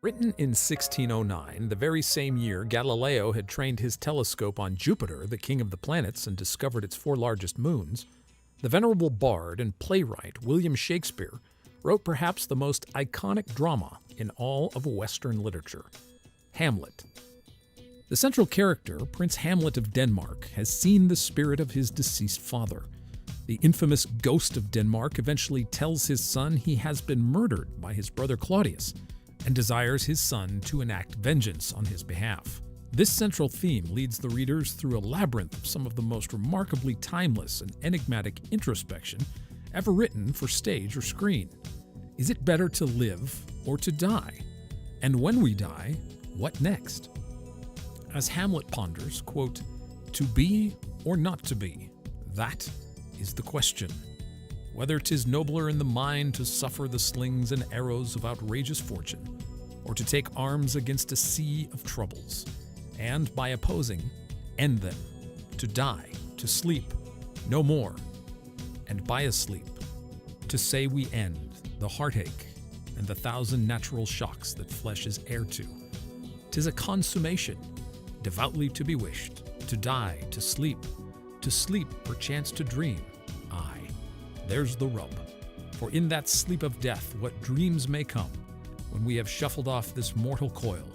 Written in 1609, the very same year Galileo had trained his telescope on Jupiter, the king of the planets, and discovered its 4 largest moons, the venerable bard and playwright William Shakespeare wrote perhaps the most iconic drama in all of Western literature, Hamlet. The central character, Prince Hamlet of Denmark, has seen the spirit of his deceased father. The infamous ghost of Denmark eventually tells his son he has been murdered by his brother Claudius, and desires his son to enact vengeance on his behalf. This central theme leads the readers through a labyrinth of some of the most remarkably timeless and enigmatic introspection ever written for stage or screen. Is it better to live or to die? And when we die, what next? As Hamlet ponders, quote, "To be or not to be, that is the question. Whether 'tis nobler in the mind to suffer the slings and arrows of outrageous fortune, or to take arms against a sea of troubles, and by opposing, end them, to die, to sleep, no more, and by a sleep, to say we end the heartache and the 1,000 natural shocks that flesh is heir to. 'Tis a consummation, devoutly to be wished, to die, to sleep perchance to dream. Aye, there's the rub. For in that sleep of death, what dreams may come, when we have shuffled off this mortal coil,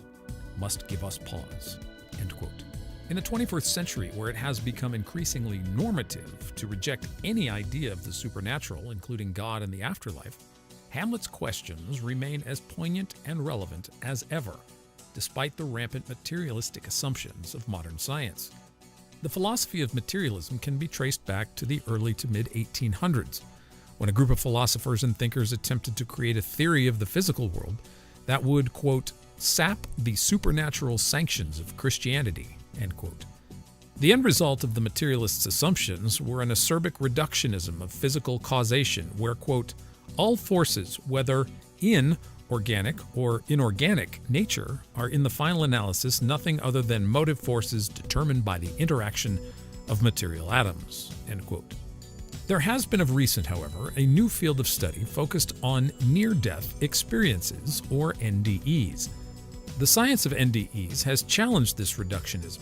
must give us pause." End quote. In the 21st century, where it has become increasingly normative to reject any idea of the supernatural, including God and the afterlife, Hamlet's questions remain as poignant and relevant as ever, despite the rampant materialistic assumptions of modern science. The philosophy of materialism can be traced back to the early to mid-1800s, when a group of philosophers and thinkers attempted to create a theory of the physical world that would, quote, "sap the supernatural sanctions of Christianity," end quote. The end result of the materialists' assumptions were an acerbic reductionism of physical causation where, quote, "all forces, whether in organic or inorganic nature, are in the final analysis nothing other than motive forces determined by the interaction of material atoms," end quote. There has been of recent, however, a new field of study focused on near-death experiences, or NDEs. The science of NDEs has challenged this reductionism.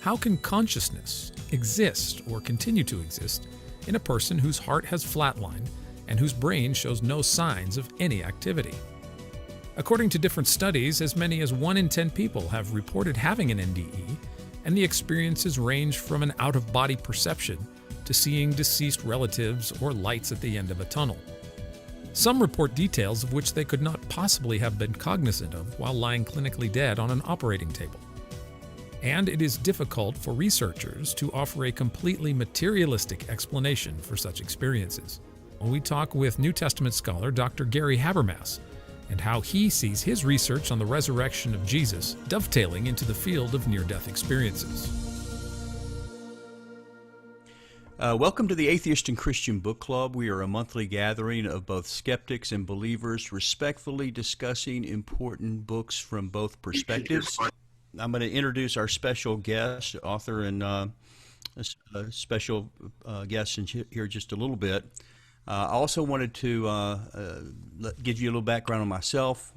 How can consciousness exist or continue to exist in a person whose heart has flatlined and whose brain shows no signs of any activity? According to different studies, as many as 1 in 10 people have reported having an NDE, and the experiences range from an out-of-body perception to seeing deceased relatives or lights at the end of a tunnel. Some report details of which they could not possibly have been cognizant of while lying clinically dead on an operating table. And it is difficult for researchers to offer a completely materialistic explanation for such experiences. We talk with New Testament scholar Dr. Gary Habermas and how he sees his research on the resurrection of Jesus dovetailing into the field of near-death experiences. Welcome to the Atheist and Christian Book Club. We are a monthly gathering of both skeptics and believers respectfully discussing important books from both perspectives. I'm going to introduce our special guest, author and special guest in here just a little bit. I also wanted to give you a little background on myself.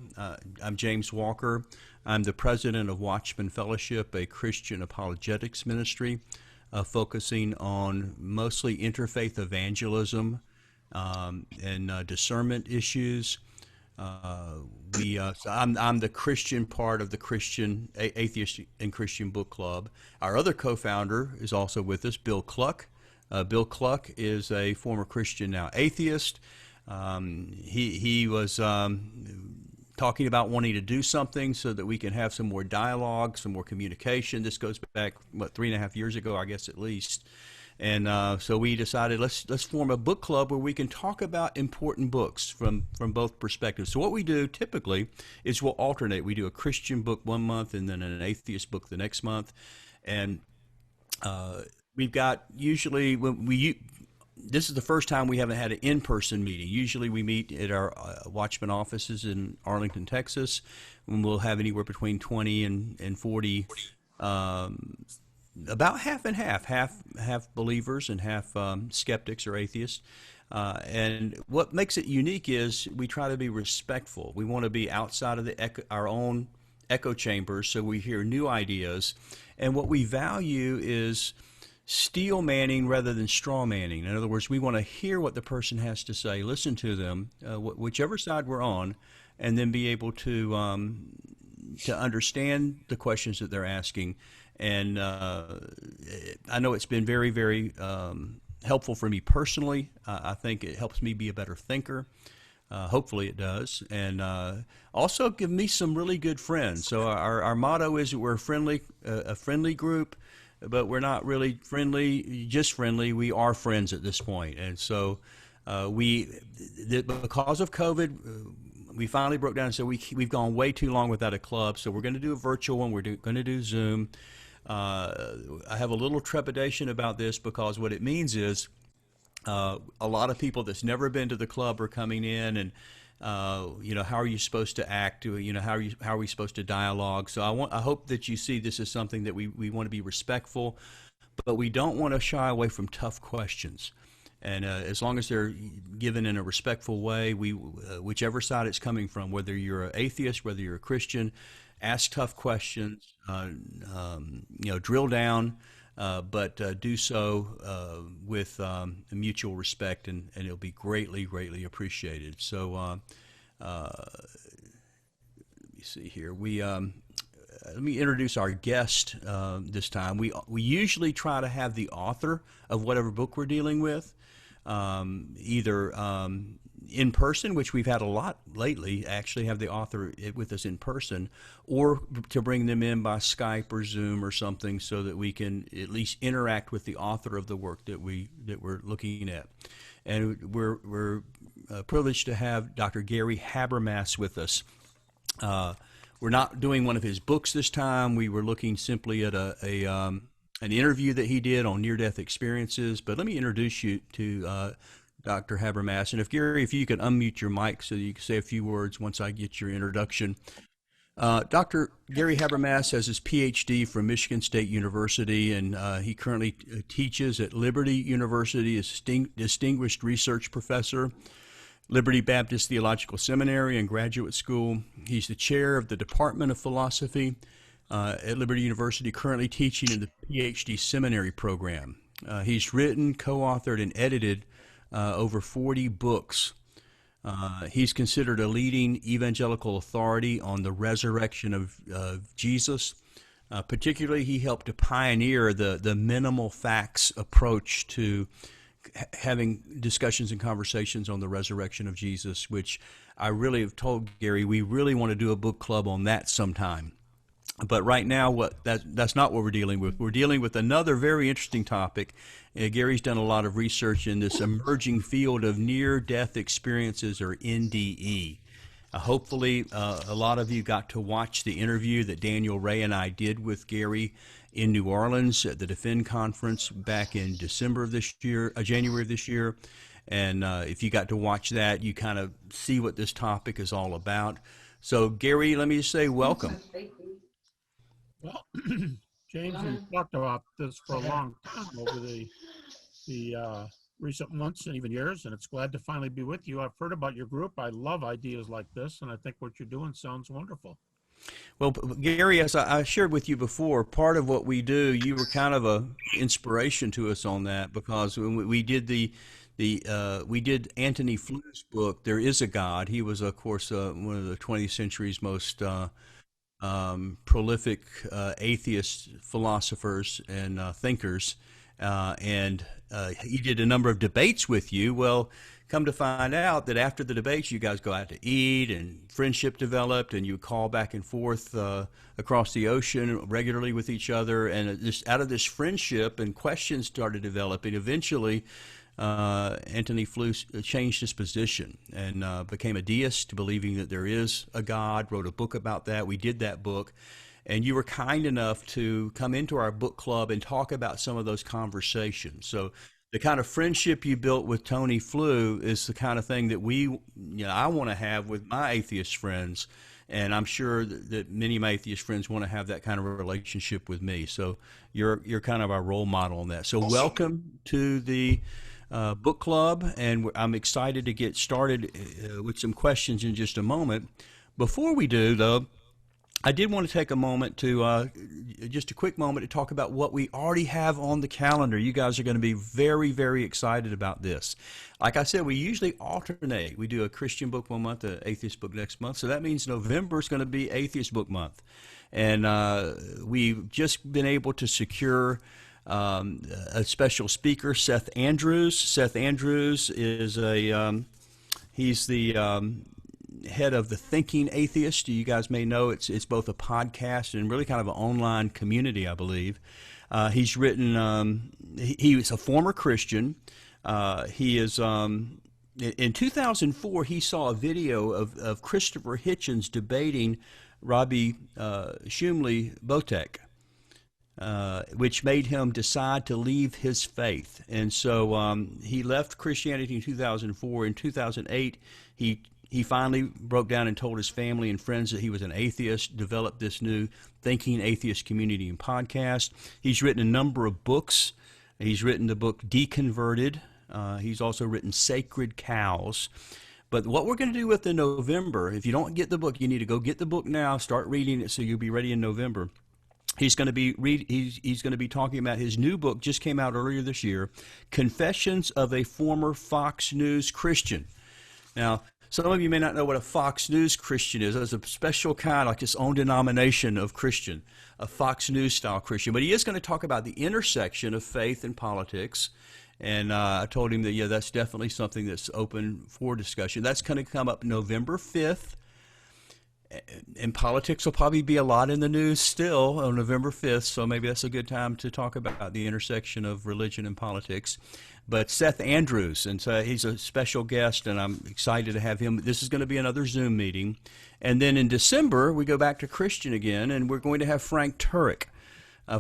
I'm James Walker. I'm the president of Watchman Fellowship, a Christian apologetics ministry focusing on mostly interfaith evangelism and discernment issues. So I'm the Christian part of the Christian Atheist and Christian Book Club. Our other co-founder is also with us, Bill Cluck. Bill Cluck is a former Christian, now atheist. He was talking about wanting to do something so that we can have some more dialogue, some more communication. This goes back, 3.5 years ago, I guess, at least. And so we decided let's form a book club where we can talk about important books from both perspectives. So what we do typically is we'll alternate. We do a Christian book one month and then an atheist book the next month. And we've got usually this is the first time we haven't had an in-person meeting. Usually we meet at our Watchman offices in Arlington, Texas, and we'll have anywhere between 20 and 40, about half and half believers and half skeptics or atheists. And what makes it unique is we try to be respectful. We want to be outside of our own echo chambers so we hear new ideas. And what we value is steel manning rather than straw manning. In other words, we want to hear what the person has to say, listen to them, whichever side we're on, and then be able to understand the questions that they're asking. And I know it's been very, very helpful for me personally. I think it helps me be a better thinker. Hopefully it does. And also give me some really good friends. So our motto is that we're a friendly group, but we're not really friendly, just friendly. We are friends at this point. And so because of COVID, we finally broke down and said we've gone way too long without a club. So we're going to do a virtual one. We're going to do Zoom. I have a little trepidation about this because what it means is a lot of people that's never been to the club are coming in, and how are you supposed to act? How are we supposed to dialogue? So I hope that you see this as something that we want to be respectful, but we don't want to shy away from tough questions. And as long as they're given in a respectful way, whichever side it's coming from, whether you're an atheist, whether you're a Christian, ask tough questions, drill down, but do so with mutual respect, and it'll be greatly, greatly appreciated. So let me see here. Let me introduce our guest this time. We usually try to have the author of whatever book we're dealing with, either in person, which we've had a lot lately, actually have the author with us in person, or to bring them in by Skype or Zoom or something so that we can at least interact with the author of the work that we're looking at. And we're privileged to have Dr. Gary Habermas with us. We're not doing one of his books this time. We were looking simply at an interview that he did on near-death experiences. But let me introduce you to Dr. Habermas. And if you could unmute your mic so you can say a few words once I get your introduction. Dr. Gary Habermas has his PhD from Michigan State University, and he currently teaches at Liberty University as Distinguished Research Professor, Liberty Baptist Theological Seminary and Graduate School. He's the chair of the Department of Philosophy at Liberty University, currently teaching in the PhD seminary program. He's written, co-authored, and edited over 40 books. He's considered a leading evangelical authority on the resurrection of Jesus. Particularly, he helped to pioneer the minimal facts approach to having discussions and conversations on the resurrection of Jesus, which I really have told Gary we really want to do a book club on that sometime. But right now, that's not what we're dealing with. We're dealing with another very interesting topic. Gary's done a lot of research in this emerging field of near-death experiences, or NDE. Hopefully, a lot of you got to watch the interview that Daniel Ray and I did with Gary in New Orleans at the Defend Conference back in January of this year. And if you got to watch that, you kind of see what this topic is all about. So, Gary, let me just say welcome. Well, James, we've talked about this for a long time over the recent months and even years, and it's glad to finally be with you. I've heard about your group. I love ideas like this, and I think what you're doing sounds wonderful. Well, Gary, as I shared with you before, part of what we do, you were kind of a inspiration to us on that, because when we did we did Anthony Flou's book, There Is a God. He was, of course, one of the 20th century's most prolific atheist philosophers and thinkers, and he did a number of debates with you. Well, come to find out that after the debates, you guys go out to eat, and friendship developed, and you call back and forth across the ocean regularly with each other, and out of this friendship and questions started developing. Eventually, Anthony Flue changed his position and became a deist, believing that there is a God, wrote a book about that. We did that book. And you were kind enough to come into our book club and talk about some of those conversations. So the kind of friendship you built with Tony Flue is the kind of thing that I want to have with my atheist friends. And I'm sure that many of my atheist friends want to have that kind of a relationship with me. So you're kind of our role model on that. So welcome to the book club, and I'm excited to get started with some questions in just a moment. Before we do, though, I did want to take a moment to, just a quick moment to talk about what we already have on the calendar. You guys are going to be very, very excited about this. Like I said, we usually alternate. We do a Christian book one month, an atheist book next month. So that means November is going to be Atheist Book Month. And we've just been able to secure a special speaker, Seth Andrews. Seth Andrews is he's the head of the Thinking Atheist. You guys may know it's both a podcast and really kind of an online community, I believe. He's written. He was a former Christian. He is. In 2004, he saw a video of Christopher Hitchens debating Rabbi Shumli Botek, which made him decide to leave his faith. And so he left Christianity in 2004. In 2008, he finally broke down and told his family and friends that he was an atheist, developed this new Thinking Atheist community and podcast. He's written a number of books. He's written the book Deconverted. He's also written Sacred Cows. But what we're going to do with in November, if you don't get the book, you need to go get the book now, start reading it so you'll be ready in November. He's going to be talking about his new book, just came out earlier this year, Confessions of a Former Fox News Christian. Now, some of you may not know what a Fox News Christian is. It's a special kind, like its own denomination of Christian, a Fox News style Christian. But he is going to talk about the intersection of faith and politics. And I told him that, yeah, that's definitely something that's open for discussion. That's going to come up November 5th. And politics will probably be a lot in the news still on November 5th, so maybe that's a good time to talk about the intersection of religion and politics. But Seth Andrews, and so he's a special guest, and I'm excited to have him. This is going to be another Zoom meeting. And then in December, we go back to Christian again, and we're going to have Frank Turek.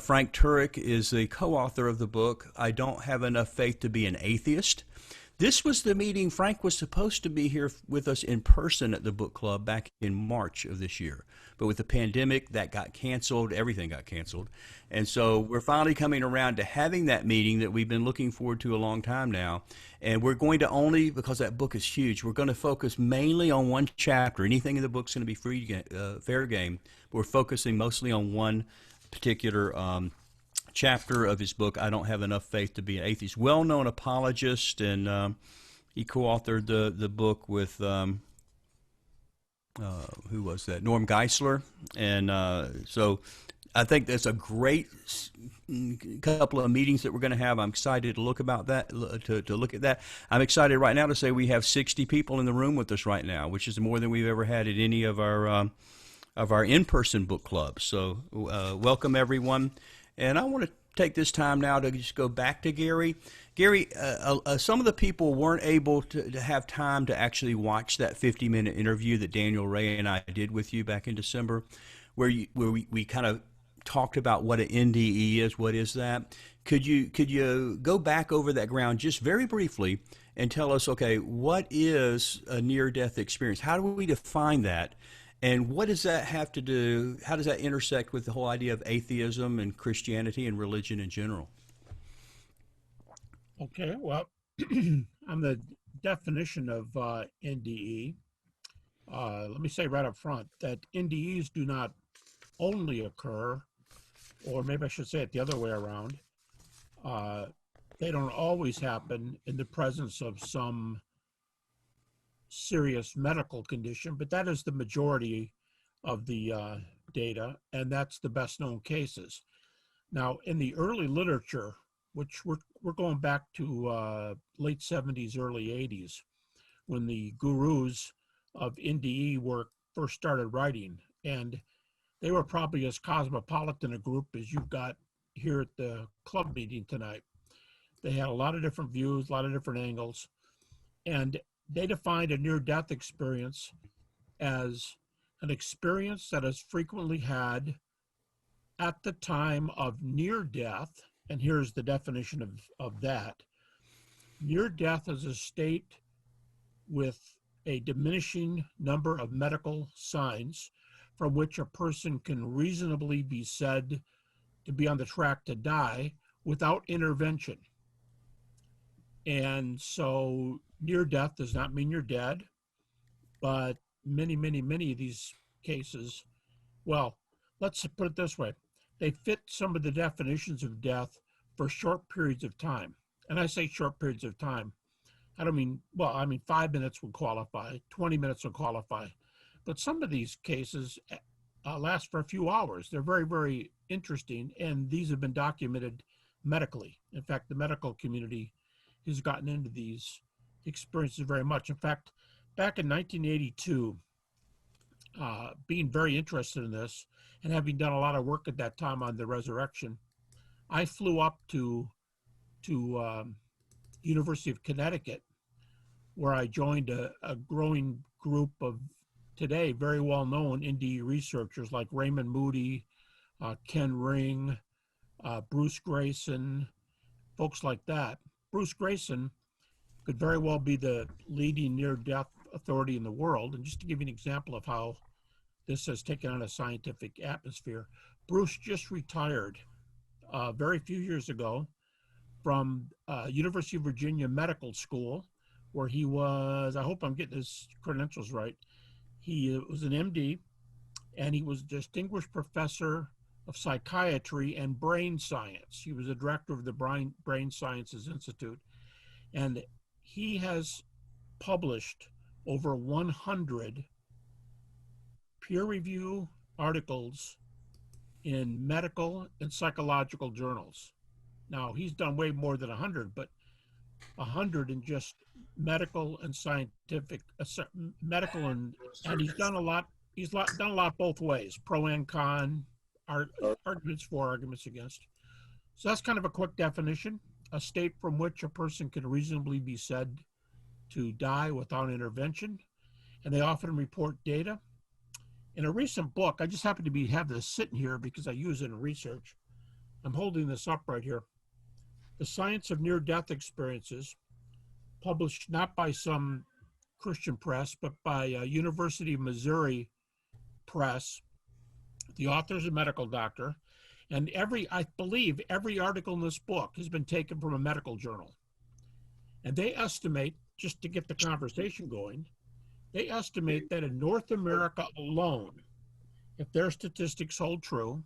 Frank Turek is the co-author of the book, I Don't Have Enough Faith to Be an Atheist. This was the meeting. Frank was supposed to be here with us in person at the book club back in March of this year. But with the pandemic, that got canceled. Everything got canceled. And so we're finally coming around to having that meeting that we've been looking forward to a long time now. And we're going to only, because that book is huge, we're going to focus mainly on one chapter. Anything in the book is going to be fair game. But we're focusing mostly on one particular chapter of his book, I Don't Have Enough Faith to Be an Atheist. Well-known apologist, and he co-authored the book with, who was that? Norm Geisler. And so I think that's a great couple of meetings that we're going to have. I'm excited to look about that, to look at that. I'm excited right now to say we have 60 people in the room with us right now, which is more than we've ever had at any of our in-person book clubs. So welcome, everyone. And I want to take this time now to just go back to Gary. Gary, some of the people weren't able to have time to actually watch that 50-minute interview that Daniel Ray and I did with you back in December, where we kind of talked about what an NDE is. What is that? Could you go back over that ground just very briefly and tell us, okay, what is a near-death experience? How do we define that? And what does that have to do, how does that intersect with the whole idea of atheism and Christianity and religion in general? Okay, well, on the definition of NDE, let me say right up front that NDEs do not only occur, or maybe I should say it the other way around, they don't always happen in the presence of some serious medical condition, but that is the majority of the data, and that's the best known cases. Now, in the early literature, which we're going back to late 70s, early 80s, when the gurus of NDE work first started writing, and they were probably as cosmopolitan a group as you've got here at the club meeting tonight. They had a lot of different views, a lot of different angles, and they defined a near-death experience as an experience that is frequently had at the time of near death. And here's the definition of that. Near death is a state with a diminishing number of medical signs from which a person can reasonably be said to be on the track to die without intervention. And so near death does not mean you're dead, but many, many, many of these cases, well, let's put it this way. They fit some of the definitions of death for short periods of time. And I say short periods of time. I don't mean, well, I mean, 5 minutes would qualify, 20 minutes would qualify. But some of these cases last for a few hours. They're very, very interesting. And these have been documented medically. In fact, the medical community has gotten into these experiences very much. In fact, back in 1982, being very interested in this and having done a lot of work at that time on the resurrection, I flew up to University of Connecticut, where I joined a growing group of today very well-known NDE researchers like Raymond Moody, Ken Ring, Bruce Grayson, folks like that. Bruce Grayson could very well be the leading near-death authority in the world. And just to give you an example of how this has taken on a scientific atmosphere, Bruce just retired very few years ago from University of Virginia Medical School, where he was, I hope I'm getting his credentials right, he was an MD, and he was distinguished professor of psychiatry and brain science. He was the director of the Brain Sciences Institute, and he has published over 100 peer review articles in medical and psychological journals. Now, he's done way more than 100, but 100 in just medical and scientific, medical and he's done a lot. He's done a lot both ways, pro and con, arguments for, arguments against. So that's kind of a quick definition: a state from which a person can reasonably be said to die without intervention, and they often report data. In a recent book, I just happen to have this sitting here because I use it in research. I'm holding this up right here. The Science of Near-Death Experiences, published not by some Christian press, but by University of Missouri Press. The author is a medical doctor, and I believe every article in this book has been taken from a medical journal. And they estimate, just to get the conversation going, they estimate that in North America alone, if their statistics hold true,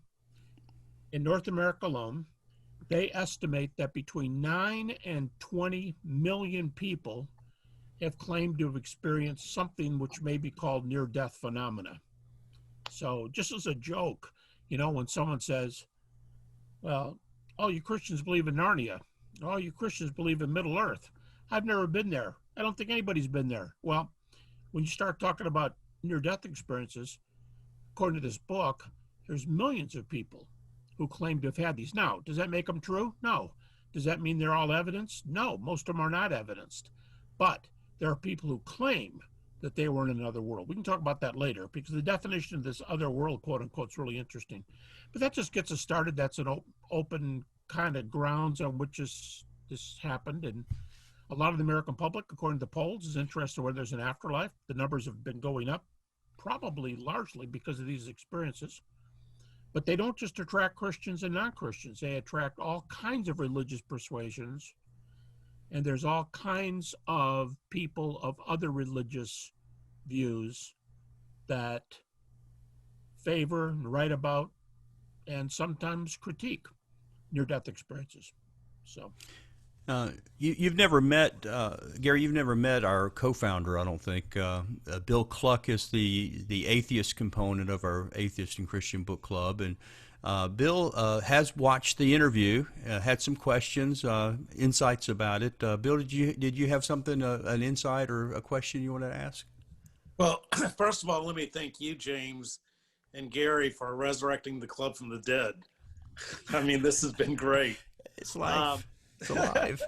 in North America alone, they estimate that between 9 and 20 million people have claimed to have experienced something which may be called near-death phenomena. So just as a joke, when someone says, well, all you Christians believe in Narnia, all you Christians believe in Middle Earth. I've never been there. I don't think anybody's been there. Well, when you start talking about near-death experiences, according to this book, there's millions of people who claim to have had these. Now, does that make them true? No. Does that mean they're all evidenced? No, most of them are not evidenced. But there are people who claim that they were in another world. We can talk about that later, because the definition of this other world, quote unquote, is really interesting. But that just gets us started. That's an open kind of grounds on which this happened. And a lot of the American public, according to the polls, is interested in whether there's an afterlife. The numbers have been going up, probably largely because of these experiences. But they don't just attract Christians and non-Christians. They attract all kinds of religious persuasions. And there's all kinds of people of other religious views that favor and write about and sometimes critique near-death experiences. So, you've never met Gary. You've never met our co-founder, I don't think. Bill Cluck is the atheist component of our Atheist and Christian Book Club, and Bill has watched the interview, had some questions, insights about it. Bill, did you have something, an insight or a question you want to ask? Well, first of all, let me thank you, James and Gary, for resurrecting the club from the dead. I mean, this has been great. It's life. It's alive.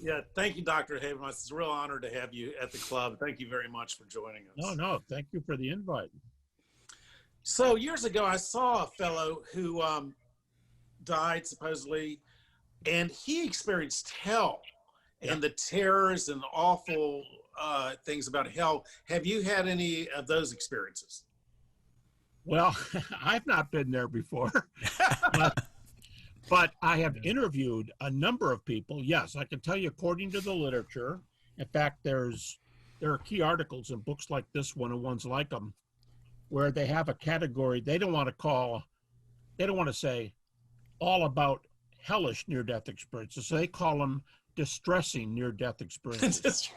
Yeah, thank you, Dr. Habermas. It's a real honor to have you at the club. Thank you very much for joining us. No, thank you for the invite. So years ago, I saw a fellow who died supposedly, and he experienced hell and the terrors and awful things about hell. Have you had any of those experiences? Well, I've not been there before. But I have interviewed a number of people. Yes, I can tell you, according to the literature. In fact, there are key articles in books like this one and ones like them, where they have a category they don't want to say all about hellish near-death experiences. So they call them distressing near-death experiences.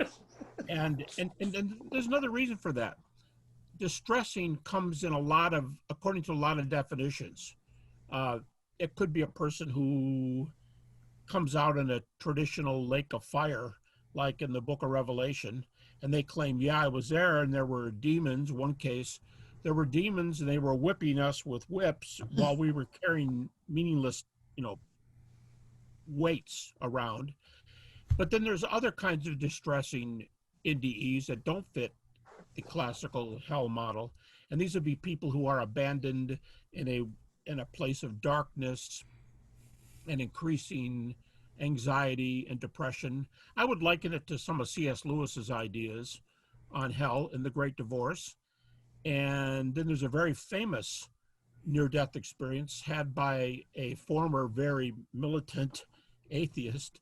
and there's another reason for that. Distressing comes in according to a lot of definitions. It could be a person who comes out in a traditional lake of fire, like in the book of Revelation, and they claim, yeah, I was there and there were demons. One case, there were demons and they were whipping us with whips while we were carrying meaningless, weights around. But then there's other kinds of distressing NDEs that don't fit the classical hell model. And these would be people who are abandoned in a place of darkness and increasing anxiety and depression. I would liken it to some of C.S. Lewis's ideas on hell in The Great Divorce. And then there's a very famous near-death experience had by a former very militant atheist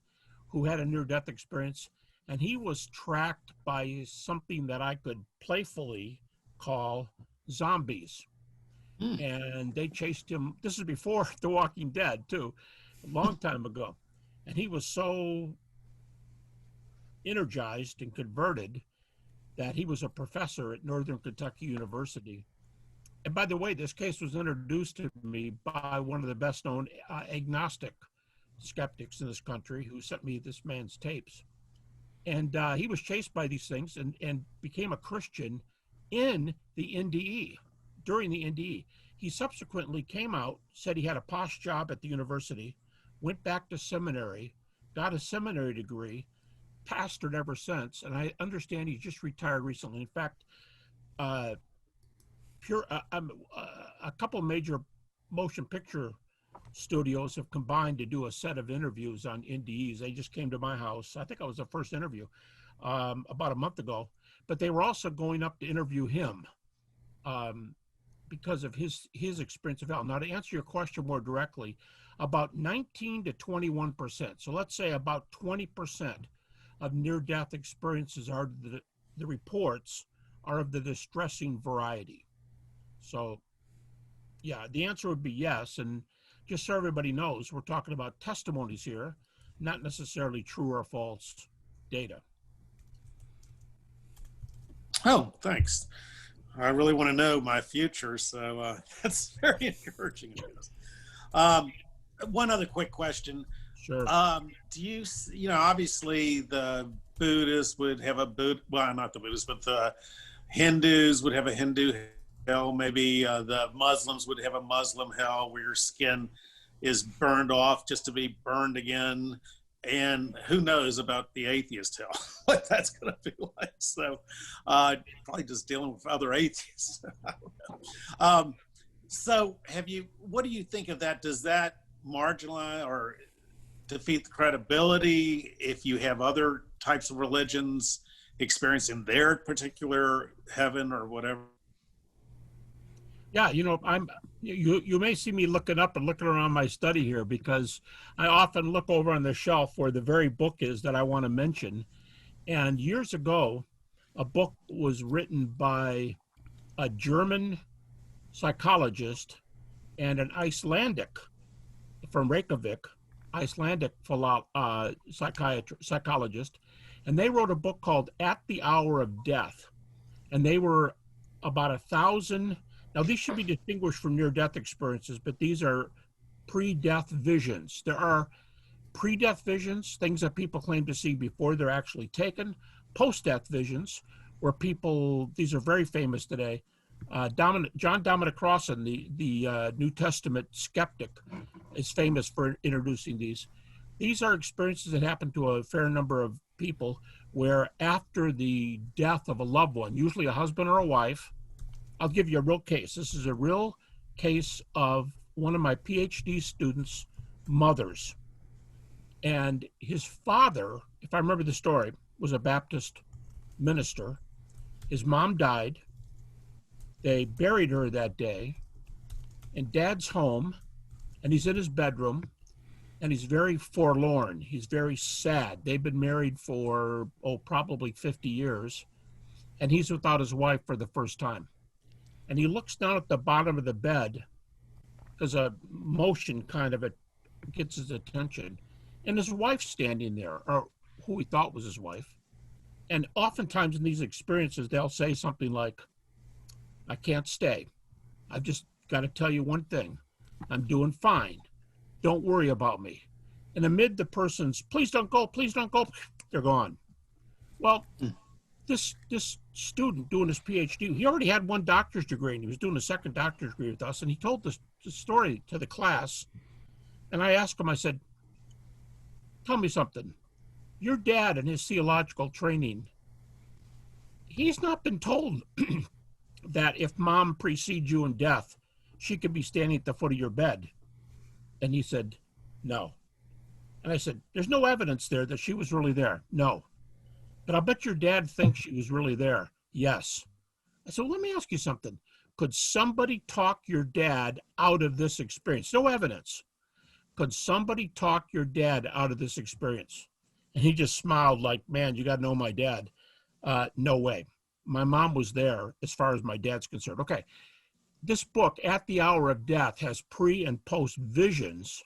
who had a near-death experience, and he was tracked by something that I could playfully call zombies. And they chased him. This is before The Walking Dead, too, a long time ago. And he was so energized and converted that he was a professor at Northern Kentucky University. And by the way, this case was introduced to me by one of the best-known agnostic skeptics in this country who sent me this man's tapes. And he was chased by these things and became a Christian in the NDE, during the NDE. He subsequently came out, said he had a posh job at the university, went back to seminary, got a seminary degree, pastored ever since, and I understand he just retired recently. In fact, a couple major motion picture studios have combined to do a set of interviews on NDEs. They just came to my house. I think I was the first interview about a month ago, but they were also going up to interview him because of his experience of hell. Now, to answer your question more directly, about 19 to 21%, so let's say about 20% of near-death experiences are the reports are of the distressing variety. So, yeah, the answer would be yes. And just so everybody knows, we're talking about testimonies here, not necessarily true or false data. Oh, thanks. I really want to know my future, so that's very encouraging. One other quick question. Sure. Do you, obviously the Buddhists would have well, not the Buddhists, but the Hindus would have a Hindu hell. Maybe the Muslims would have a Muslim hell where your skin is burned off just to be burned again. And who knows about the atheist hell, what that's going to be like. So probably just dealing with other atheists. I don't know. So what do you think of that? Does that marginalize or defeat the credibility if you have other types of religions experiencing their particular heaven or whatever? Yeah, you may see me looking up and looking around my study here because I often look over on the shelf where the very book is that I want to mention. And years ago, a book was written by a German psychologist and an Icelandic from Reykjavik, Icelandic psychologist, and they wrote a book called At the Hour of Death. And they were about 1,000. Now, these should be distinguished from near-death experiences, but these are pre-death visions. There are pre-death visions, things that people claim to see before they're actually taken. Post-death visions, where these are very famous today. John Dominic Crossan, the New Testament skeptic, is famous for introducing these. These are experiences that happen to a fair number of people where after the death of a loved one, usually a husband or a wife, I'll give you a real case. This is a real case of one of my PhD students' mothers. And his father, if I remember the story, was a Baptist minister. His mom died. They buried her that day. And Dad's home, and he's in his bedroom, and he's very forlorn. He's very sad. They've been married for, probably 50 years, and he's without his wife for the first time. And he looks down at the bottom of the bed because a motion kind of gets his attention, and his wife's standing there, or who he thought was his wife. And oftentimes in these experiences, they'll say something like, I can't stay. I've just got to tell you one thing. I'm doing fine. Don't worry about me. And amid the person's, please don't go, they're gone. Well, this student doing his PhD, he already had one doctor's degree, and he was doing a second doctor's degree with us, and he told this story to the class. And I asked him, I said, tell me something. Your dad and his theological training, he's not been told that if mom precedes you in death, she could be standing at the foot of your bed. And he said, no. And I said, there's no evidence there that she was really there. No. But I'll bet your dad thinks she was really there. Yes. I said, well, let me ask you something. Could somebody talk your dad out of this experience? No evidence. Could somebody talk your dad out of this experience? And he just smiled like, man, you got to know my dad. No way. My mom was there as far as my dad's concerned. Okay. This book, At the Hour of Death, has pre and post visions.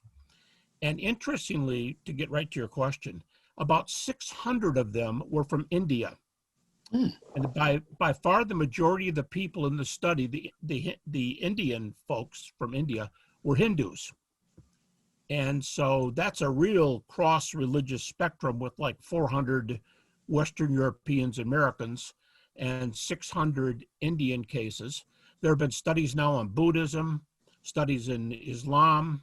And interestingly, to get right to your question, about 600 of them were from India. And by far the majority of the people in the study, the Indian folks from India, were Hindus. And so that's a real cross-religious spectrum with like 400 Western Europeans, Americans, and 600 Indian cases. There have been studies now on Buddhism, studies in Islam,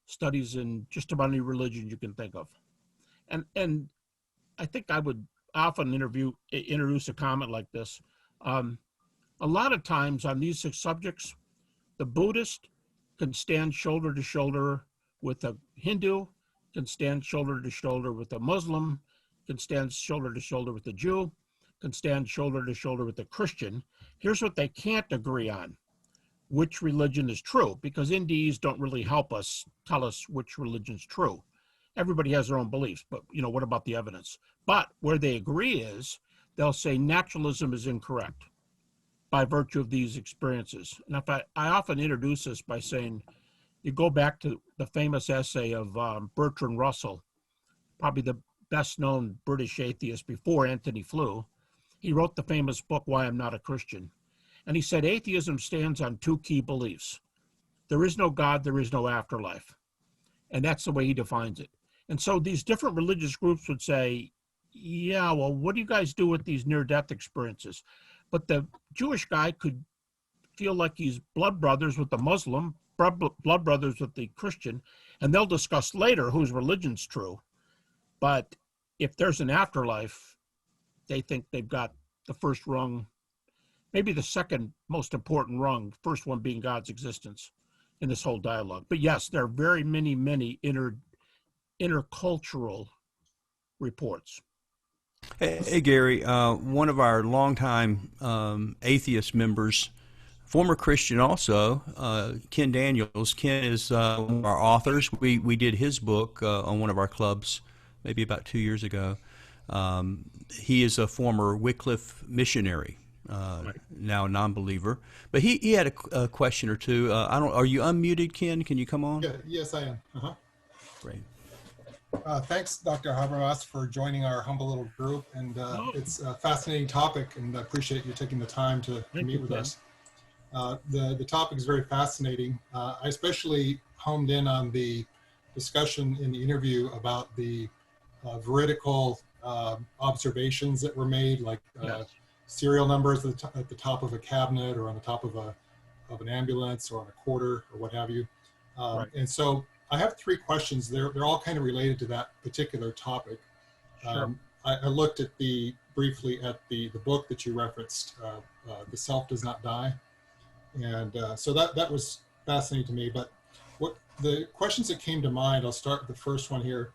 studies in just about any religion you can think of. And I think I would often introduce a comment like this. A lot of times on these subjects, the Buddhist can stand shoulder to shoulder with a Hindu, can stand shoulder to shoulder with a Muslim, can stand shoulder to shoulder with a Jew, can stand shoulder to shoulder with a Christian. Here's what they can't agree on: which religion is true, because NDEs don't really help us tell us which religion's true. Everybody has their own beliefs, but what about the evidence? But where they agree is they'll say naturalism is incorrect by virtue of these experiences. And if I often introduce this by saying, you go back to the famous essay of Bertrand Russell, probably the best known British atheist before Anthony Flew. He wrote the famous book, Why I'm Not a Christian. And he said, atheism stands on two key beliefs. There is no God, there is no afterlife. And that's the way he defines it. And so these different religious groups would say, yeah, well, what do you guys do with these near-death experiences? But the Jewish guy could feel like he's blood brothers with the Muslim, blood brothers with the Christian, and they'll discuss later whose religion's true. But if there's an afterlife, they think they've got the first rung, maybe the second most important rung, first one being God's existence in this whole dialogue. But yes, there are very many intercultural reports. Hey Gary, one of our longtime atheist members, former Christian also, Ken Daniels. Ken is one of our authors. We did his book on one of our clubs maybe about 2 years ago. He is a former Wycliffe missionary, now a non-believer. But he had a question or two. Are you unmuted, Ken? Can you come on? Yeah, yes, I am. Great. Thanks, Dr. Habermas, for joining our humble little group. And it's a fascinating topic, and I appreciate you taking the time to meet with us. The topic is very fascinating. I especially homed in on the discussion in the interview about the veridical observations that were made, like serial numbers at the top of a cabinet or on the top of an ambulance or on a quarter or what have you. And so I have three questions. They're all kind of related to that particular topic. Sure. I looked at briefly at the book that you referenced, The Self Does Not Die. And so that was fascinating to me. But what the questions that came to mind, I'll start with the first one here.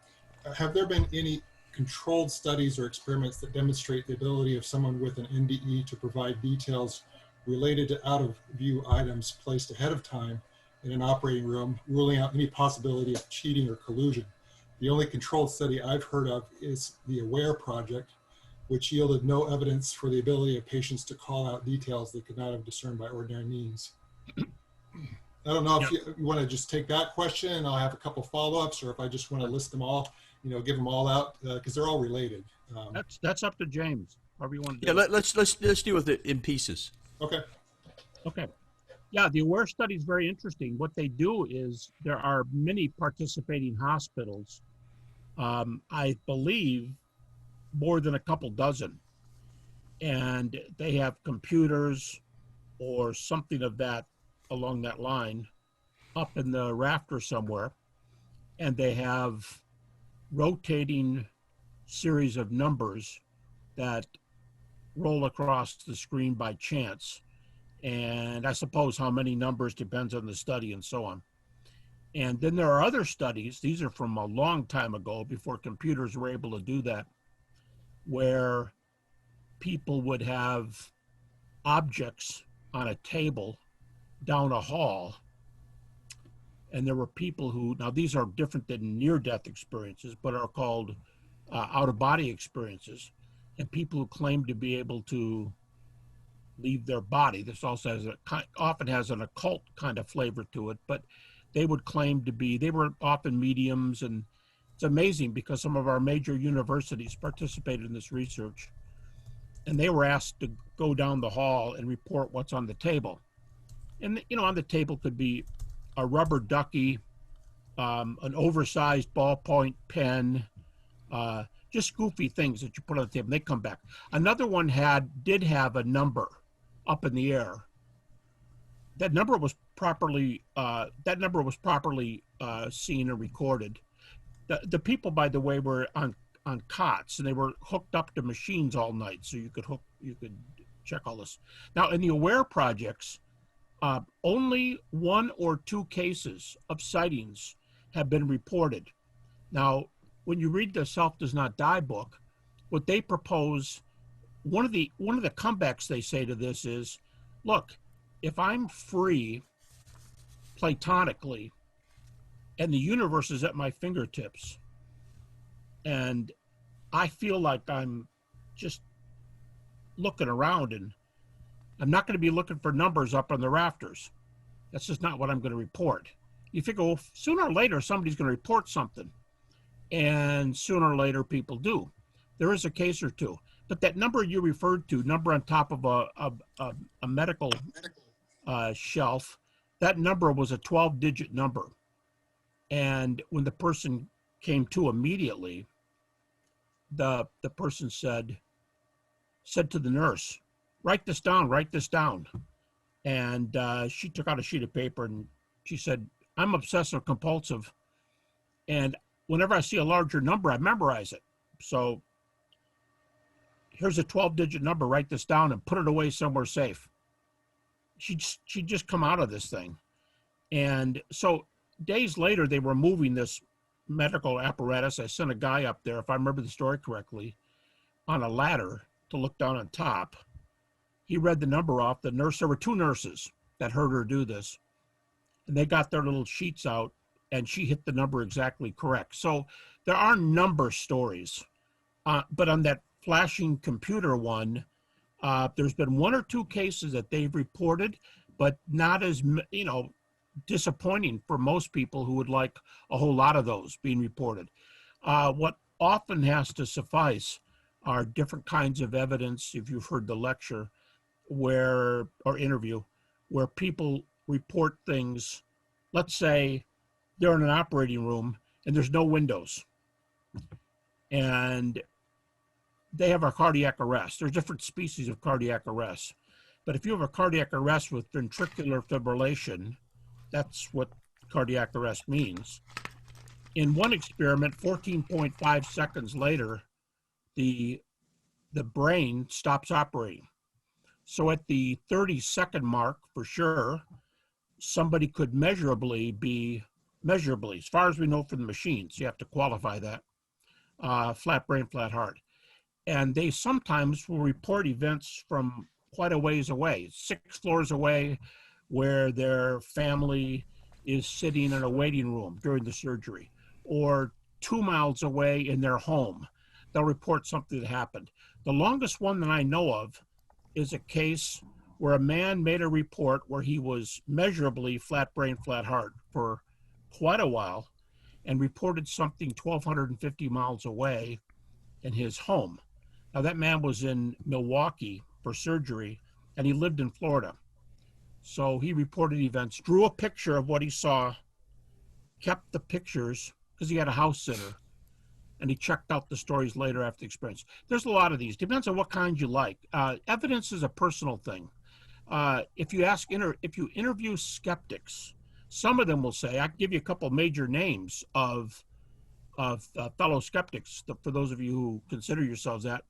Have there been any controlled studies or experiments that demonstrate the ability of someone with an NDE to provide details related to out-of-view items placed ahead of time in an operating room, ruling out any possibility of cheating or collusion? The only controlled study I've heard of is the AWARE project, which yielded no evidence for the ability of patients to call out details they could not have discerned by ordinary means. I don't know if you want to just take that question, and I'll have a couple follow-ups, or if I just want to list them all, give them all out, because they're all related. That's up to James. However you want to do Yeah, it. let's deal with it in pieces. Okay. Okay. Yeah, the AWARE study is very interesting. What they do is there are many participating hospitals. I believe more than a couple dozen. And they have computers or something of that along that line up in the rafter somewhere. And they have rotating series of numbers that roll across the screen by chance. And I suppose how many numbers depends on the study and so on. And then there are other studies, these are from a long time ago, before computers were able to do that, where people would have objects on a table down a hall. And there were people who, now these are different than near-death experiences, but are called out-of-body experiences. And people who claim to be able to leave their body. This also often has an occult kind of flavor to it, but they would claim to be, they were often mediums, and it's amazing because some of our major universities participated in this research, and they were asked to go down the hall and report what's on the table. And, on the table could be a rubber ducky, an oversized ballpoint pen, just goofy things that you put on the table, and they come back. Another one did have a number up in the air. That number was properly seen and recorded. The people, by the way, were on cots, and they were hooked up to machines all night, so you could check all this. Now, in the AWARE projects, only 1 or 2 cases of sightings have been reported. Now, when you read the Self Does Not Die book, what they propose, one of the comebacks they say to this is, look, if I'm free platonically and the universe is at my fingertips and I feel like I'm just looking around, and I'm not going to be looking for numbers up on the rafters. That's just not what I'm going to report. You figure, well, sooner or later somebody's going to report something, and sooner or later people do. There is a case or two. But that number you referred to, number on top of a medical shelf, that number was a 12-digit number. And when the person came to immediately, the person said to the nurse, write this down. And she took out a sheet of paper and she said, I'm obsessive compulsive. And whenever I see a larger number, I memorize it. So here's a 12-digit number, write this down and put it away somewhere safe. She'd just come out of this thing. And so days later, they were moving this medical apparatus. I sent a guy up there, if I remember the story correctly, on a ladder to look down on top. He read the number off. The nurse, there were 2 nurses that heard her do this. And they got their little sheets out, and she hit the number exactly correct. So there are number stories. But on that flashing computer one, there's been 1 or 2 cases that they've reported, but not as, disappointing for most people who would like a whole lot of those being reported. What often has to suffice are different kinds of evidence, if you've heard the lecture or interview, where people report things. Let's say they're in an operating room and there's no windows, and they have a cardiac arrest. There's different species of cardiac arrest. But if you have a cardiac arrest with ventricular fibrillation, that's what cardiac arrest means. In one experiment, 14.5 seconds later, the brain stops operating. So at the 30-second mark, for sure, somebody could measurably, as far as we know from the machines, you have to qualify that, flat brain, flat heart. And they sometimes will report events from quite a ways away, 6 floors away, where their family is sitting in a waiting room during the surgery, or 2 miles away in their home. They'll report something that happened. The longest one that I know of is a case where a man made a report where he was measurably flat brain, flat heart for quite a while and reported something 1,250 miles away in his home. Now, that man was in Milwaukee for surgery, and he lived in Florida. So he reported events, drew a picture of what he saw, kept the pictures because he had a house sitter, and he checked out the stories later after the experience. There's a lot of these. Depends on what kind you like. Evidence is a personal thing. If you interview skeptics, some of them will say, I can give you a couple major names of fellow skeptics, for those of you who consider yourselves that.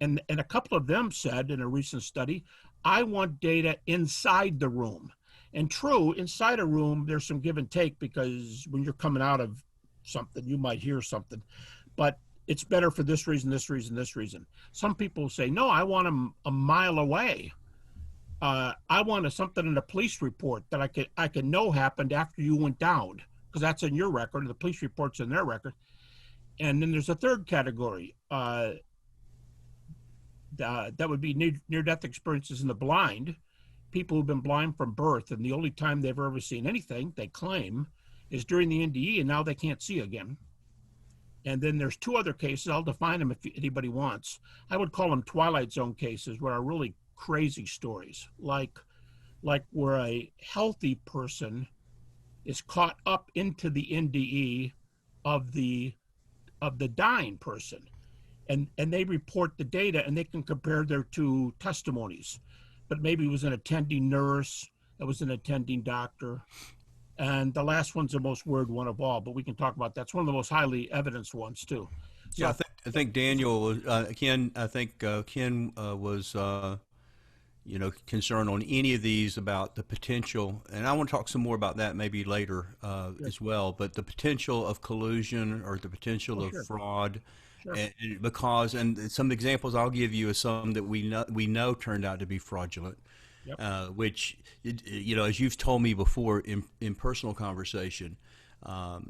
And a couple of them said in a recent study, I want data inside the room. And true, inside a room, there's some give and take, because when you're coming out of something, you might hear something. But it's better for this reason, this reason, this reason. Some people say, no, I want them a mile away. I want something in a police report that I can know happened after you went down, because that's in your record, and the police report's in their record. And then there's a third category. That would be near-death experiences in the blind. People who've been blind from birth, and the only time they've ever seen anything, they claim, is during the NDE, and now they can't see again. And then there's two other cases. I'll define them if anybody wants. I would call them Twilight Zone cases, where are really crazy stories, like where a healthy person is caught up into the NDE of the dying person. And they report the data, and they can compare their two testimonies. But maybe it was an attending nurse, it was an attending doctor. And the last one's the most weird one of all, but we can talk about that. It's one of the most highly evidenced ones too. So, yeah, I think Daniel, Ken was concerned on any of these about the potential, and I want to talk some more about that maybe later as well, but the potential of collusion or the potential of fraud. Sure. And some examples I'll give you is some that we know turned out to be fraudulent, which, as you've told me before in personal conversation,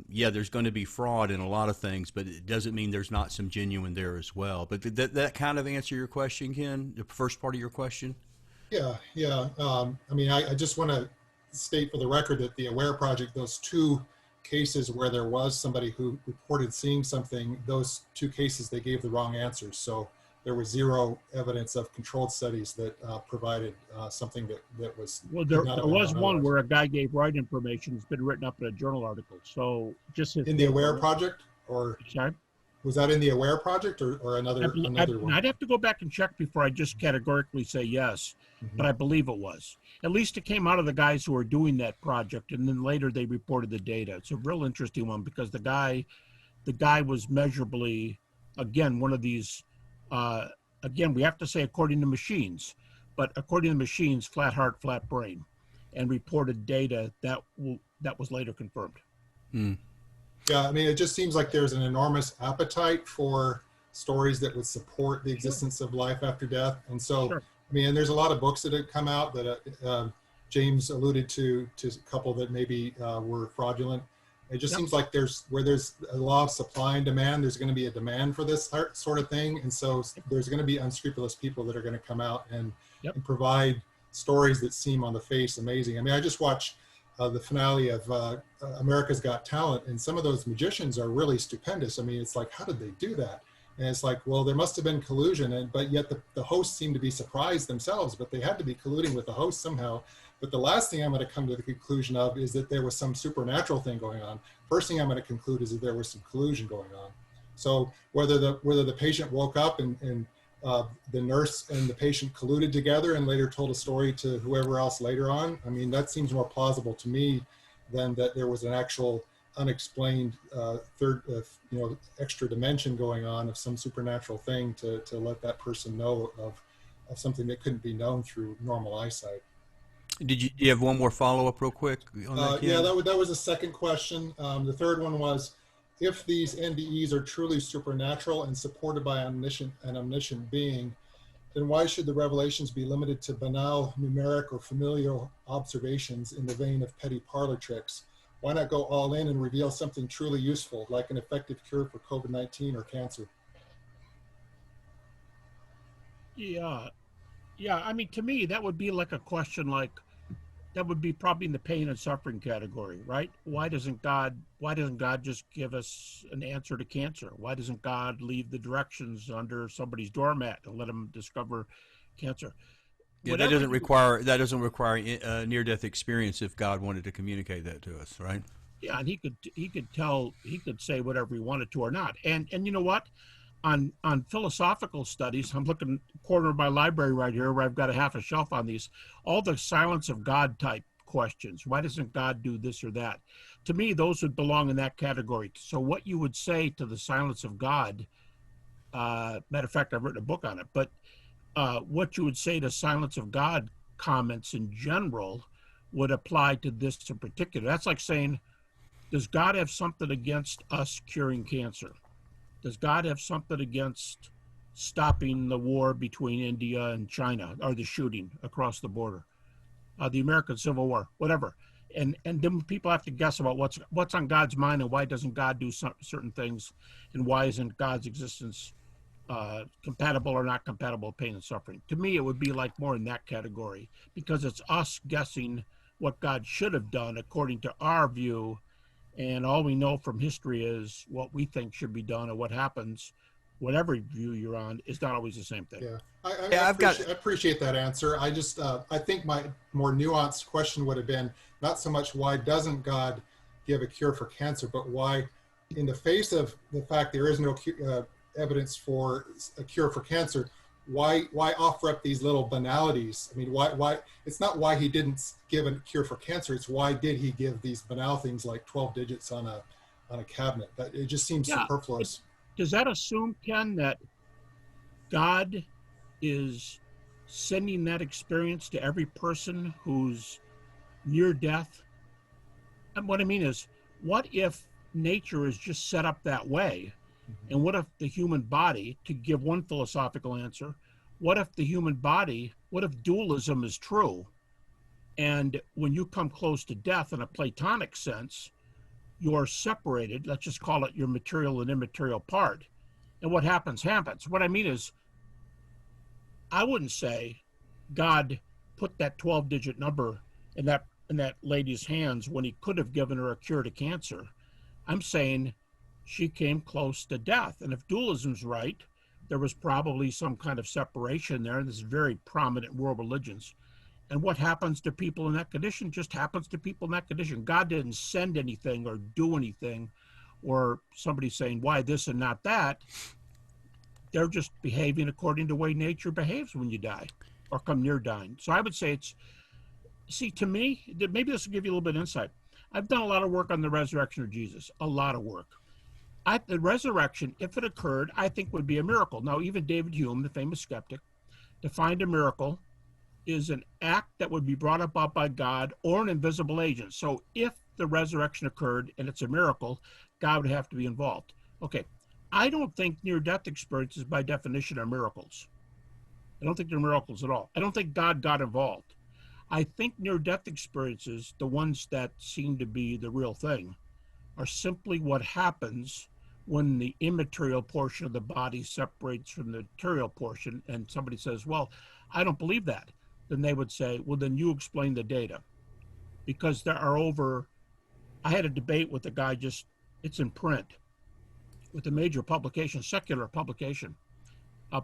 there's going to be fraud in a lot of things, but it doesn't mean there's not some genuine there as well. But did that kind of answer your question, Ken, the first part of your question? Yeah. I just want to state for the record that the AWARE project, those two cases where there was somebody who reported seeing something, those two cases, they gave the wrong answers. So there was zero evidence of controlled studies that provided something that was. Well, there was one where a guy gave right information. It's been written up in a journal article. So just in the AWARE project, or sorry, was that in the AWARE project or another one? I'd have to go back and check before I just categorically say yes, but I believe it was. At least it came out of the guys who were doing that project, and then later they reported the data. It's a real interesting one because the guy was measurably, again, one of these. Again, we have to say according to machines, but according to machines, flat heart, flat brain, and reported data that was later confirmed. Yeah, it just seems like there's an enormous appetite for stories that would support the existence of life after death. And so, and there's a lot of books that have come out that James alluded to a couple that maybe were fraudulent. It just seems like where there's a law of supply and demand, there's going to be a demand for this sort of thing. And so there's going to be unscrupulous people that are going to come out and provide stories that seem on the face amazing. I just watched the finale of America's Got Talent, and some of those magicians are really stupendous. It's like, how did they do that? And it's like, well, there must have been collusion, but yet the hosts seem to be surprised themselves, but they had to be colluding with the host somehow. But the last thing I'm going to come to the conclusion of is that there was some supernatural thing going on. First thing I'm going to conclude is that there was some collusion going on. So whether the patient woke up and the nurse and the patient colluded together and later told a story to whoever else later on, that seems more plausible to me than that there was an actual unexplained third, extra dimension going on of some supernatural thing to let that person know of something that couldn't be known through normal eyesight. Did you have one more follow-up real quick on that, Ken? That was the second question. The third one was, if these NDEs are truly supernatural and supported by an omniscient being, then why should the revelations be limited to banal numeric or familial observations in the vein of petty parlor tricks? Why not go all in and reveal something truly useful, like an effective cure for COVID-19 or cancer? Yeah. Yeah. I mean, to me, that would be like a question like, that would be probably in the pain and suffering category, right? Why doesn't God just give us an answer to cancer? Why doesn't God leave the directions under somebody's doormat and let them discover cancer? Yeah, that doesn't require a near-death experience if God wanted to communicate that to us, right? Yeah, and he could say whatever he wanted to or not. And you know what? On philosophical studies, I'm looking corner of my library right here where I've got a half a shelf on these, all the silence of God type questions. Why doesn't God do this or that? To me, those would belong in that category. So what you would say to the silence of God, matter of fact, I've written a book on it, but what you would say to silence of God comments in general would apply to this in particular. That's like saying, does God have something against us curing cancer? Does God have something against stopping the war between India and China, or the shooting across the border, the American Civil War, whatever? And then people have to guess about what's on God's mind, and why doesn't God do certain things, and why isn't God's existence compatible or not compatible with pain and suffering? To me, it would be like more in that category, because it's us guessing what God should have done according to our view. And all we know from history is what we think should be done, and what happens, whatever view you're on, is not always the same thing. Yeah, I appreciate that answer. I just, I think my more nuanced question would have been not so much why doesn't God give a cure for cancer, but why, in the face of the fact there is no evidence for a cure for cancer, why offer up these little banalities? I mean, why it's not why he didn't give a cure for cancer, it's why did he give these banal things like 12 digits on a cabinet? That it just seems superfluous. Does that assume, Ken, that God is sending that experience to every person who's near death? And what I mean is, what if nature is just set up that way? And what if the human body, to give one philosophical answer, what if dualism is true? And when you come close to death in a Platonic sense, you're separated, let's just call it your material and immaterial part. And what happens, happens. What I mean is, I wouldn't say God put that 12-digit number in that lady's hands when he could have given her a cure to cancer. I'm saying she came close to death. And if dualism's right, there was probably some kind of separation there, and this is very prominent in world religions. And what happens to people in that condition just happens to people in that condition. God didn't send anything or do anything, or somebody saying, why this and not that? They're just behaving according to the way nature behaves when you die or come near dying. So I would say to me, maybe this will give you a little bit of insight. I've done a lot of work on the resurrection of Jesus, a lot of work. The resurrection, if it occurred, I think would be a miracle. Now, even David Hume, the famous skeptic, defined a miracle is an act that would be brought about by God or an invisible agent. So if the resurrection occurred and it's a miracle, God would have to be involved. Okay, I don't think near-death experiences by definition are miracles. I don't think they're miracles at all. I don't think God got involved. I think near-death experiences, the ones that seem to be the real thing, are simply what happens when the immaterial portion of the body separates from the material portion, and somebody says, well, I don't believe that. Then they would say, well, then you explain the data. Because there are I had a debate with a guy it's in print, with a major publication, secular publication,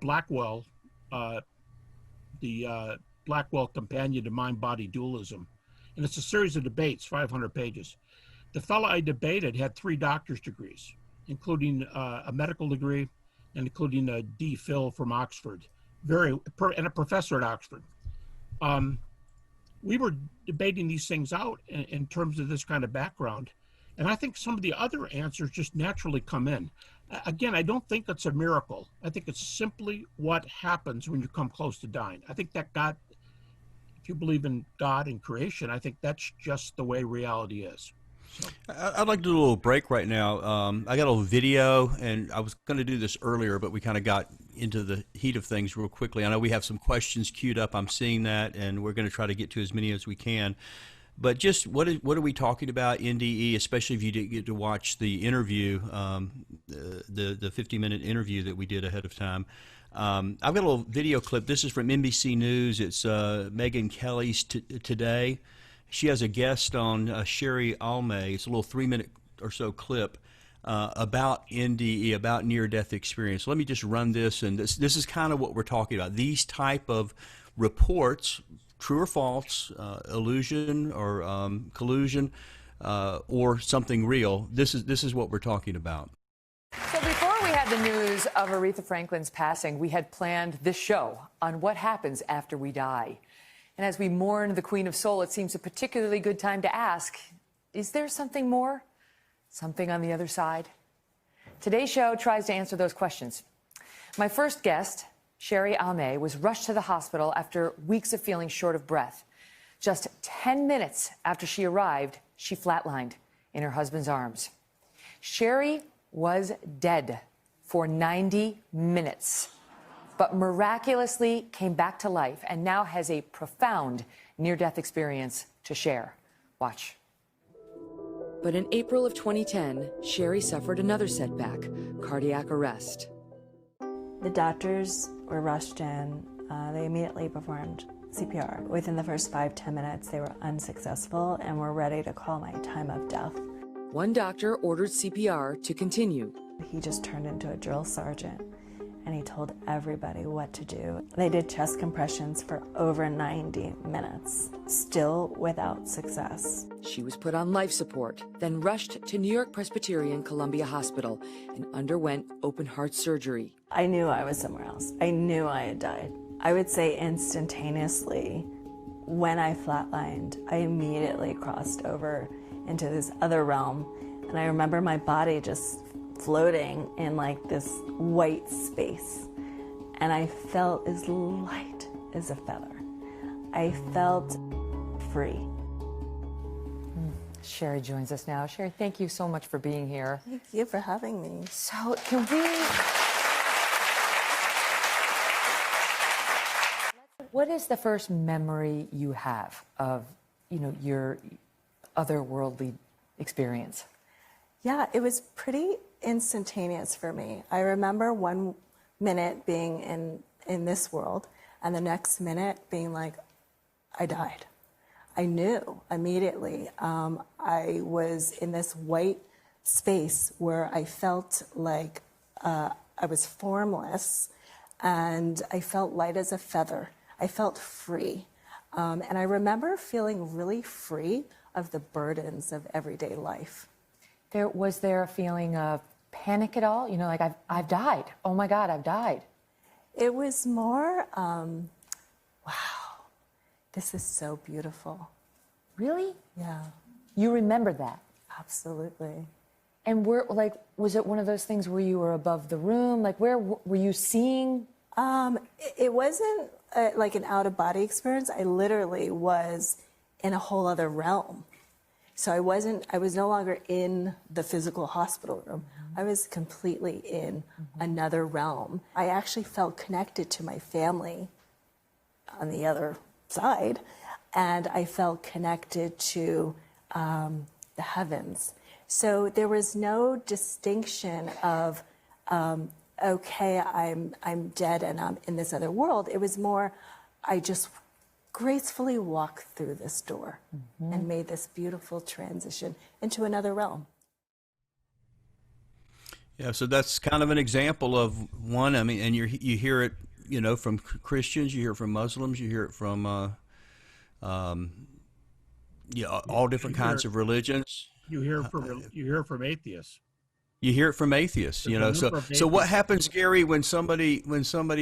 Blackwell, the Blackwell Companion to Mind-Body Dualism. And it's a series of debates, 500 pages. The fellow I debated had 3 doctor's degrees, including a medical degree and including a D.Phil from Oxford, and a professor at Oxford. We were debating these things out in terms of this kind of background. And I think some of the other answers just naturally come in. Again, I don't think it's a miracle. I think it's simply what happens when you come close to dying. I think that God, if you believe in God and creation, I think that's just the way reality is. So. I'd like to do a little break right now. I got a little video, and I was going to do this earlier, but we kind of got into the heat of things real quickly. I know we have some questions queued up. I'm seeing that, and we're going to try to get to as many as we can. But just what are we talking about, NDE, especially if you didn't get to watch the interview, the 50-minute interview that we did ahead of time. I've got a little video clip. This is from NBC News. It's Megyn Kelly's Today. She has a guest on, Sherry Almay. It's a little 3-minute or so clip about NDE, about near-death experience. Let me just run this, and this is kind of what we're talking about. These type of reports, true or false, illusion or collusion, or something real. This is what we're talking about. So before we had the news of Aretha Franklin's passing, we had planned this show on what happens after we die. And as we mourn the Queen of Soul, it seems a particularly good time to ask, is there something more? Something on the other side? Today's show tries to answer those questions. My first guest, Sherry Almay, was rushed to the hospital after weeks of feeling short of breath. Just 10 minutes after she arrived, she flatlined in her husband's arms. Sherry was dead for 90 minutes, but miraculously came back to life and now has a profound near-death experience to share. Watch. But in April of 2010, Sherry suffered another setback, cardiac arrest. The doctors were rushed in. They immediately performed CPR. Within the first 5-10 minutes, they were unsuccessful and were ready to call my time of death. One doctor ordered CPR to continue. He just turned into a drill sergeant, and he told everybody what to do. They did chest compressions for over 90 minutes, still without success. She was put on life support, then rushed to New York Presbyterian Columbia Hospital and underwent open-heart surgery. I knew I was somewhere else. I knew I had died. I would say instantaneously, when I flatlined, I immediately crossed over into this other realm. And I remember my body just floating in like this white space. And I felt as light as a feather. I felt free. Sherry joins us now. Sherry, thank you so much for being here. Thank you for having me. So can we... What is the first memory you have of, your otherworldly experience? Yeah, it was pretty instantaneous for me. I remember 1 minute being in this world and the next minute being like, I died. I knew immediately. I was in this white space where I felt like I was formless and I felt light as a feather. I felt free. And I remember feeling really free of the burdens of everyday life. Was there a feeling of panic at all? Like I've died. Oh my God, I've died. It was more, wow, this is so beautiful. Really? Yeah, You remember that? absolutely. And was it one of those things where you were above the room? Like where were you seeing? It wasn't like an out-of-body experience. I literally was in a whole other realm. So I was no longer in the physical hospital room. I was completely in another realm. I actually felt connected to my family on the other side, and I felt connected to the heavens. So there was no distinction of, okay, I'm dead and I'm in this other world. It was more, I just gracefully walked through this door and made this beautiful transition into another realm. Yeah, so that's kind of an example of one. I mean, and you hear it, from Christians, you hear it from Muslims, you hear it from, all different kinds of religions. You hear from atheists. You hear it from atheists, So what happens, Gary, when somebody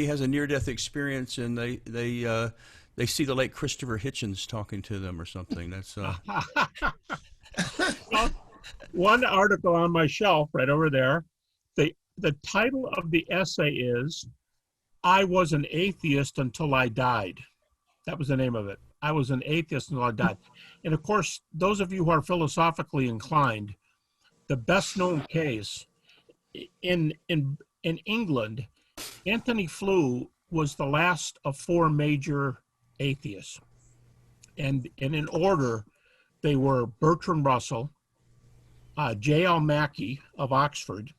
has a near-death experience and they see the late Christopher Hitchens talking to them or something? That's Well, one article on my shelf right over there. The title of the essay is "I was an atheist until I died." That was the name of it. I was an atheist until I died. And of course, those of you who are philosophically inclined, the best known case in England, Anthony Flew was the last of four major atheists. And in order, They were Bertrand Russell, J.L. Mackie of Oxford,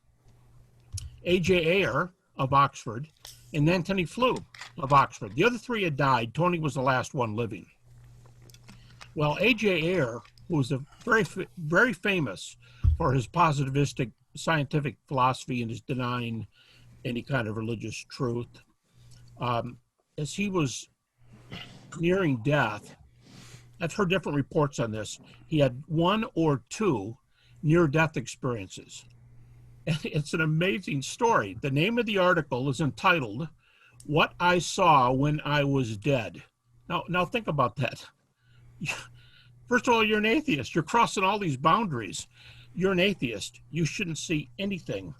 A.J. Ayer of Oxford, and Antony Flew of Oxford. The other three had died. Tony was the last one living. Well, A.J. Ayer, who was very famous for his positivistic scientific philosophy and his denying any kind of religious truth, as he was nearing death, I've heard different reports on this. He had 1 or 2 near-death experiences. And it's an amazing story. The name of the article is entitled, "What I Saw When I Was Dead." Now think about that. First of all, you're an atheist. You're crossing all these boundaries. You're an atheist. You shouldn't see anything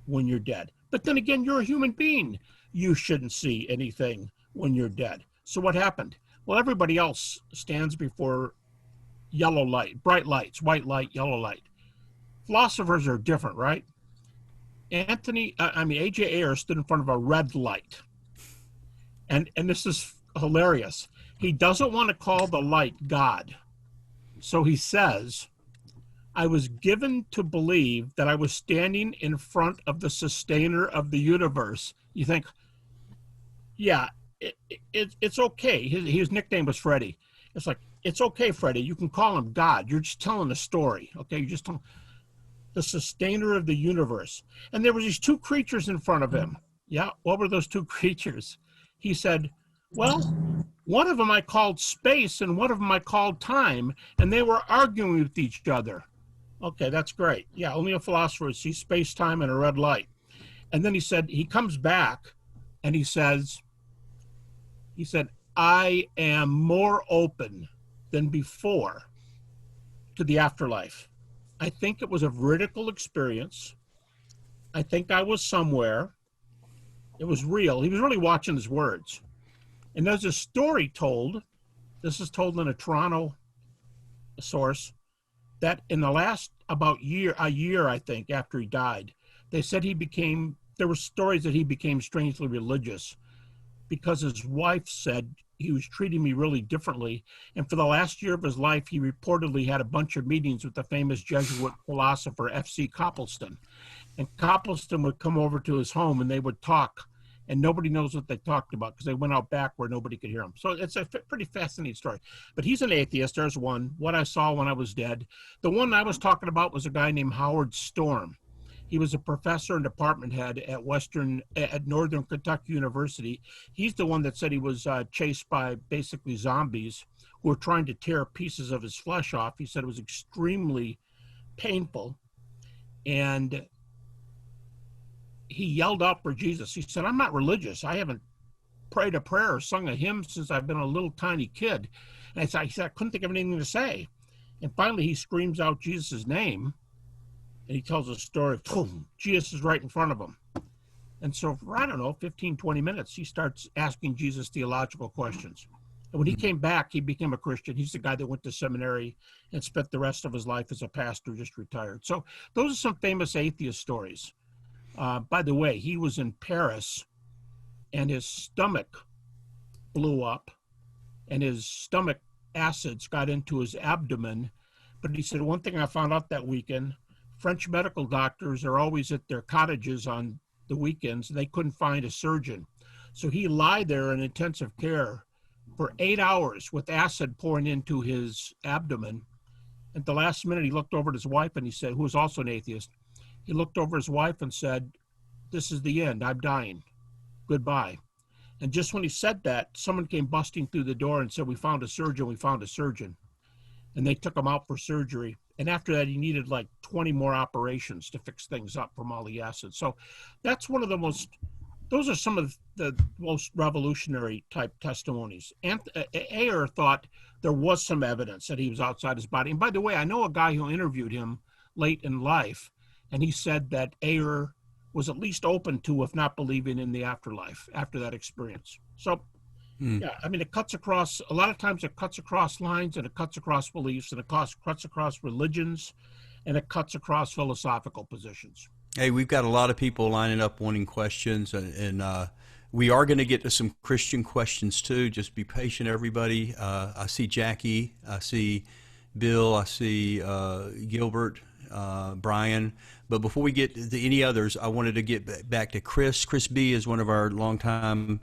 when you're dead. But then again, you're a human being. You shouldn't see anything when you're dead. So what happened? Well, everybody else stands before yellow light, bright lights, white light, yellow light. Philosophers are different, right? A.J. Ayer stood in front of a red light. And this is hilarious. He doesn't want to call the light God. So he says, "I was given to believe that I was standing in front of the sustainer of the universe." You think, yeah, it's okay. His nickname was Freddie. It's like, it's okay, Freddie. You can call him God. You're just telling a story, okay? You're just telling the sustainer of the universe. And there were these 2 creatures in front of him. Yeah, what were those 2 creatures? He said, well, one of them I called space and one of them I called time, and they were arguing with each other. Okay, that's great. Yeah, only a philosopher sees space, time, and a red light. And then he said, he comes back and he said, "I am more open than before to the afterlife. I think it was a veridical experience. I think I was somewhere. It was real." He was really watching his words. And there's a story told, this is told in a Toronto source, that in the last a year, I think, after he died, they said there were stories that he became strangely religious because his wife said, "He was treating me really differently." And for the last year of his life, he reportedly had a bunch of meetings with the famous Jesuit philosopher F.C. Copleston. And Copleston would come over to his home and they would talk. And nobody knows what they talked about because they went out back where nobody could hear them. So it's a pretty fascinating story. But he's an atheist. There's one, "What I Saw When I Was Dead." The one I was talking about was a guy named Howard Storm. He was a professor and department head at Northern Kentucky University. He's the one that said he was chased by basically zombies who were trying to tear pieces of his flesh off. He said it was extremely painful. And he yelled out for Jesus. He said, "I'm not religious. I haven't prayed a prayer or sung a hymn since I've been a little tiny kid." And he said, "I couldn't think of anything to say." And finally he screams out Jesus' name and he tells a story. Boom, Jesus is right in front of him. And so for, I don't know, 15, 20 minutes, he starts asking Jesus theological questions. And when he came back, he became a Christian. He's the guy that went to seminary and spent the rest of his life as a pastor, just retired. So those are some famous atheist stories. By the way, he was in Paris and his stomach blew up and his stomach acids got into his abdomen. But he said, one thing I found out that weekend, French medical doctors are always at their cottages on the weekends. They couldn't find a surgeon. So he lied there in intensive care for 8 hours with acid pouring into his abdomen. At the last minute, he looked over at his wife and he said, who was also an atheist, he looked over his wife and said, "This is the end. I'm dying. Goodbye." And just when he said that, someone came busting through the door and said, "We found a surgeon. We found a surgeon." And they took him out for surgery. And after that, he needed like 20 more operations to fix things up from all the acid. So that's one of the most, those are some of the most revolutionary type testimonies. And Ayer thought there was some evidence that he was outside his body. And by the way, I know a guy who interviewed him late in life, and he said that Ayer was at least open to, if not believing in the afterlife after that experience. So, yeah, I mean, it cuts across, a lot of times it cuts across lines and it cuts across beliefs and it cuts across religions and it cuts across philosophical positions. Hey, we've got a lot of people lining up wanting questions, and we are going to get to some Christian questions too. Just be patient, everybody. I see Jackie. I see Bill, I see Gilbert, Brian. But before we get to any others, I wanted to get back to Chris. Chris B is one of our longtime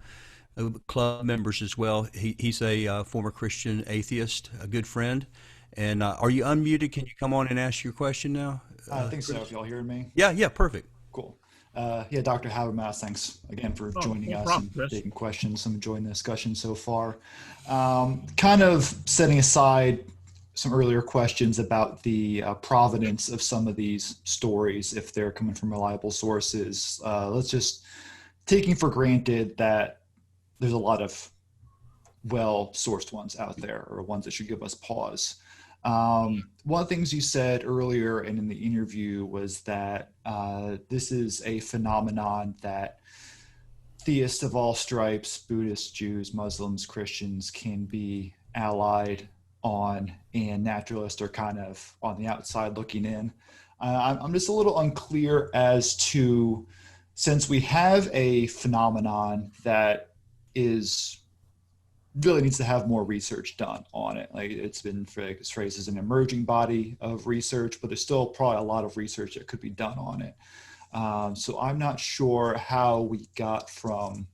club members as well. He's a former Christian atheist, a good friend. And are you unmuted? Can you come on and ask your question now? I think so, if y'all hearing me. Yeah, perfect. Cool. Yeah, Dr. Habermas, thanks again for joining us problem, and Chris. taking questions. I'm enjoying the discussion so far. Kind of setting aside some earlier questions about the provenance of some of these stories, if they're coming from reliable sources. Let's just, taking for granted that there's a lot of well-sourced ones out there, or ones that should give us pause. One of the things you said earlier and in the interview was that this is a phenomenon that theists of all stripes, Buddhists, Jews, Muslims, Christians, can be allied on, and naturalists are kind of on the outside looking in. I'm just a little unclear as to, since we have a phenomenon that is really needs to have more research done on it. Like, it's been phrased as an emerging body of research, but there's still probably a lot of research that could be done on it. So I'm not sure how we got from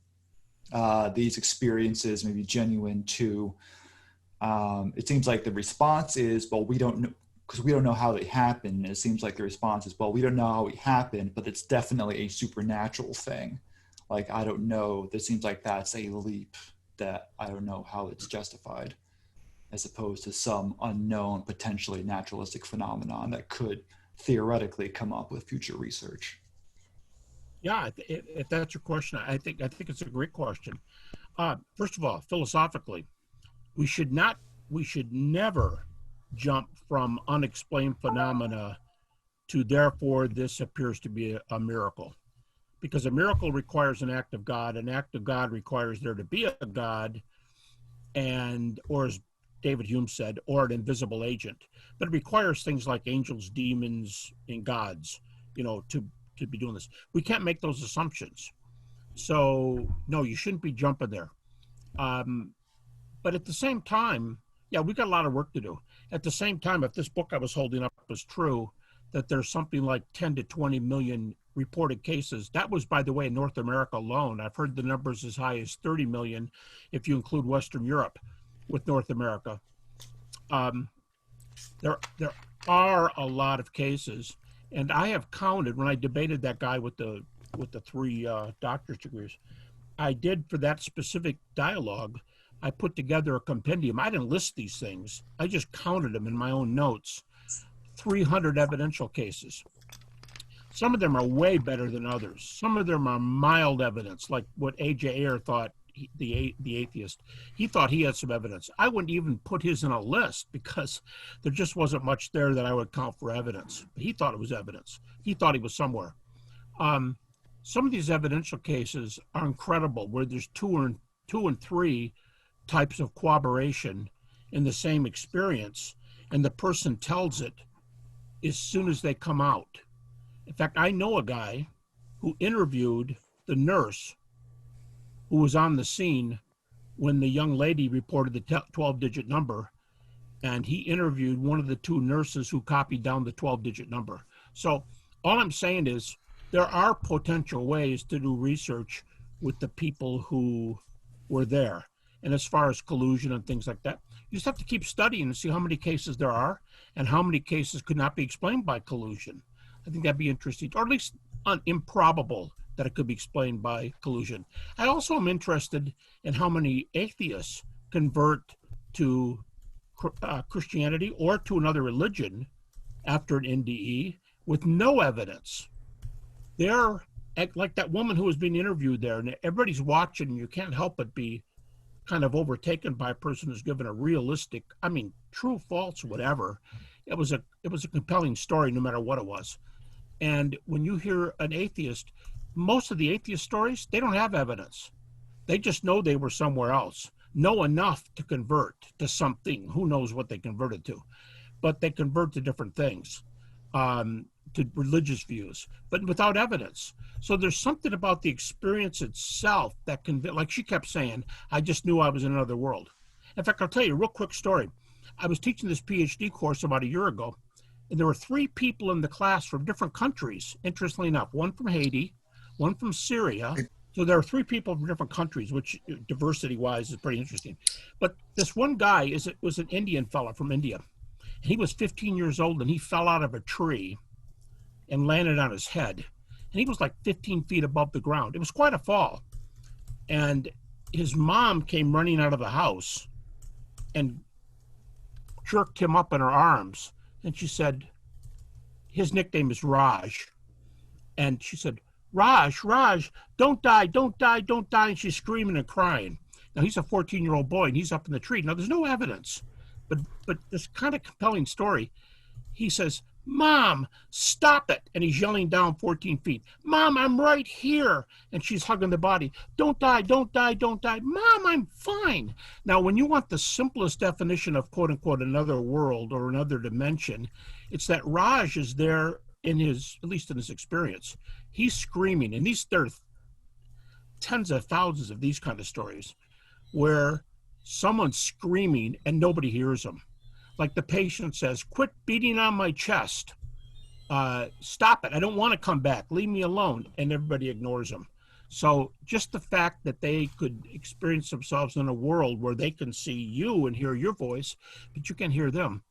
these experiences, maybe genuine, to it seems like the response is, well, we don't know, because we don't know how they happen. It seems like the response is, well, we don't know how it happened, but it's definitely a supernatural thing. Like, I don't know. It seems like that's a leap that I don't know how it's justified, as opposed to some unknown, potentially naturalistic phenomenon that could theoretically come up with future research. Yeah, if that's your question, I think it's a great question. First of all, philosophically, we should never jump from unexplained phenomena to therefore this appears to be a miracle, because a miracle requires an act of God. An act of God requires there to be a God, and, or as David Hume said, or an invisible agent. But it requires things like angels, demons, and gods, to be doing this. We can't make those assumptions. So no, you shouldn't be jumping there. But at the same time, yeah, we got a lot of work to do. At the same time, if this book I was holding up was true, that there's something like 10 to 20 million reported cases. That was, by the way, in North America alone. I've heard the numbers as high as 30 million if you include Western Europe with North America. There are a lot of cases, and I have counted, when I debated that guy with the three doctor's degrees, I did, for that specific dialogue, I put together a compendium. I didn't list these things. I just counted them in my own notes. 300 evidential cases. Some of them are way better than others. Some of them are mild evidence, like what A.J. Ayer thought, the atheist. He thought he had some evidence. I wouldn't even put his in a list because there just wasn't much there that I would count for evidence. But he thought it was evidence. He thought he was somewhere. Some of these evidential cases are incredible, where there's two and three types of corroboration in the same experience, and the person tells it as soon as they come out. In fact, I know a guy who interviewed the nurse who was on the scene when the young lady reported the 12-digit number, and he interviewed one of the two nurses who copied down the 12-digit number. So all I'm saying is there are potential ways to do research with the people who were there. And as far as collusion and things like that, you just have to keep studying and see how many cases there are and how many cases could not be explained by collusion. I think that'd be interesting, or at least improbable that it could be explained by collusion. I also am interested in how many atheists convert to Christianity or to another religion after an NDE with no evidence. They're like that woman who was being interviewed there, and everybody's watching, and you can't help but be kind of overtaken by a person who's given a realistic, true, false, whatever. It was a compelling story no matter what it was. And when you hear an atheist, most of the atheist stories, they don't have evidence. They just know they were somewhere else, know enough to convert to something. Who knows what they converted to, but they convert to different things, to religious views, but without evidence. So there's something about the experience itself that like she kept saying, I just knew I was in another world. In fact, I'll tell you a real quick story. I was teaching this PhD course about a year ago, and there were 3 people in the class from different countries, interestingly enough, one from Haiti, one from Syria. So there are 3 people from different countries, which diversity-wise is pretty interesting. But this one guy was an Indian fella from India. He was 15 years old, and he fell out of a tree and landed on his head. And he was like 15 feet above the ground. It was quite a fall. And his mom came running out of the house and jerked him up in her arms. And she said, his nickname is Raj. And she said, Raj, don't die, don't die, don't die. And she's screaming and crying. Now, he's a 14-year-old boy, and he's up in the tree. Now, there's no evidence, but this kind of compelling story. He says, Mom, stop it. And he's yelling down 14 feet. Mom, I'm right here. And she's hugging the body. Don't die, don't die, don't die. Mom, I'm fine. Now, when you want the simplest definition of quote unquote another world or another dimension, it's that Raj is there at least in his experience. He's screaming, and there are tens of thousands of these kind of stories where someone's screaming and nobody hears them. Like the patient says, quit beating on my chest. Stop it. I don't want to come back. Leave me alone. And everybody ignores them. So just the fact that they could experience themselves in a world where they can see you and hear your voice, but you can't hear them.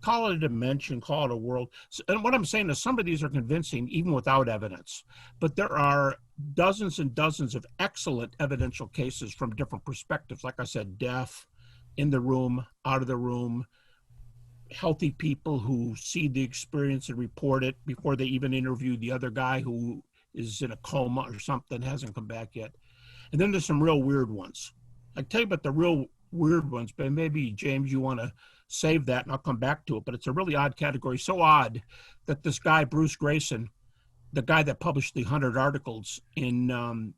Call it a dimension, call it a world. And what I'm saying is some of these are convincing even without evidence. But there are dozens and dozens of excellent evidential cases from different perspectives. Like I said, deaf, in the room, out of the room, healthy people who see the experience and report it before they even interview the other guy who is in a coma or something, hasn't come back yet. And then there's some real weird ones. I tell you about the real weird ones, but maybe, James, you want to save that and I'll come back to it. But it's a really odd category, so odd that this guy, Bruce Grayson, the guy that published the 100 articles in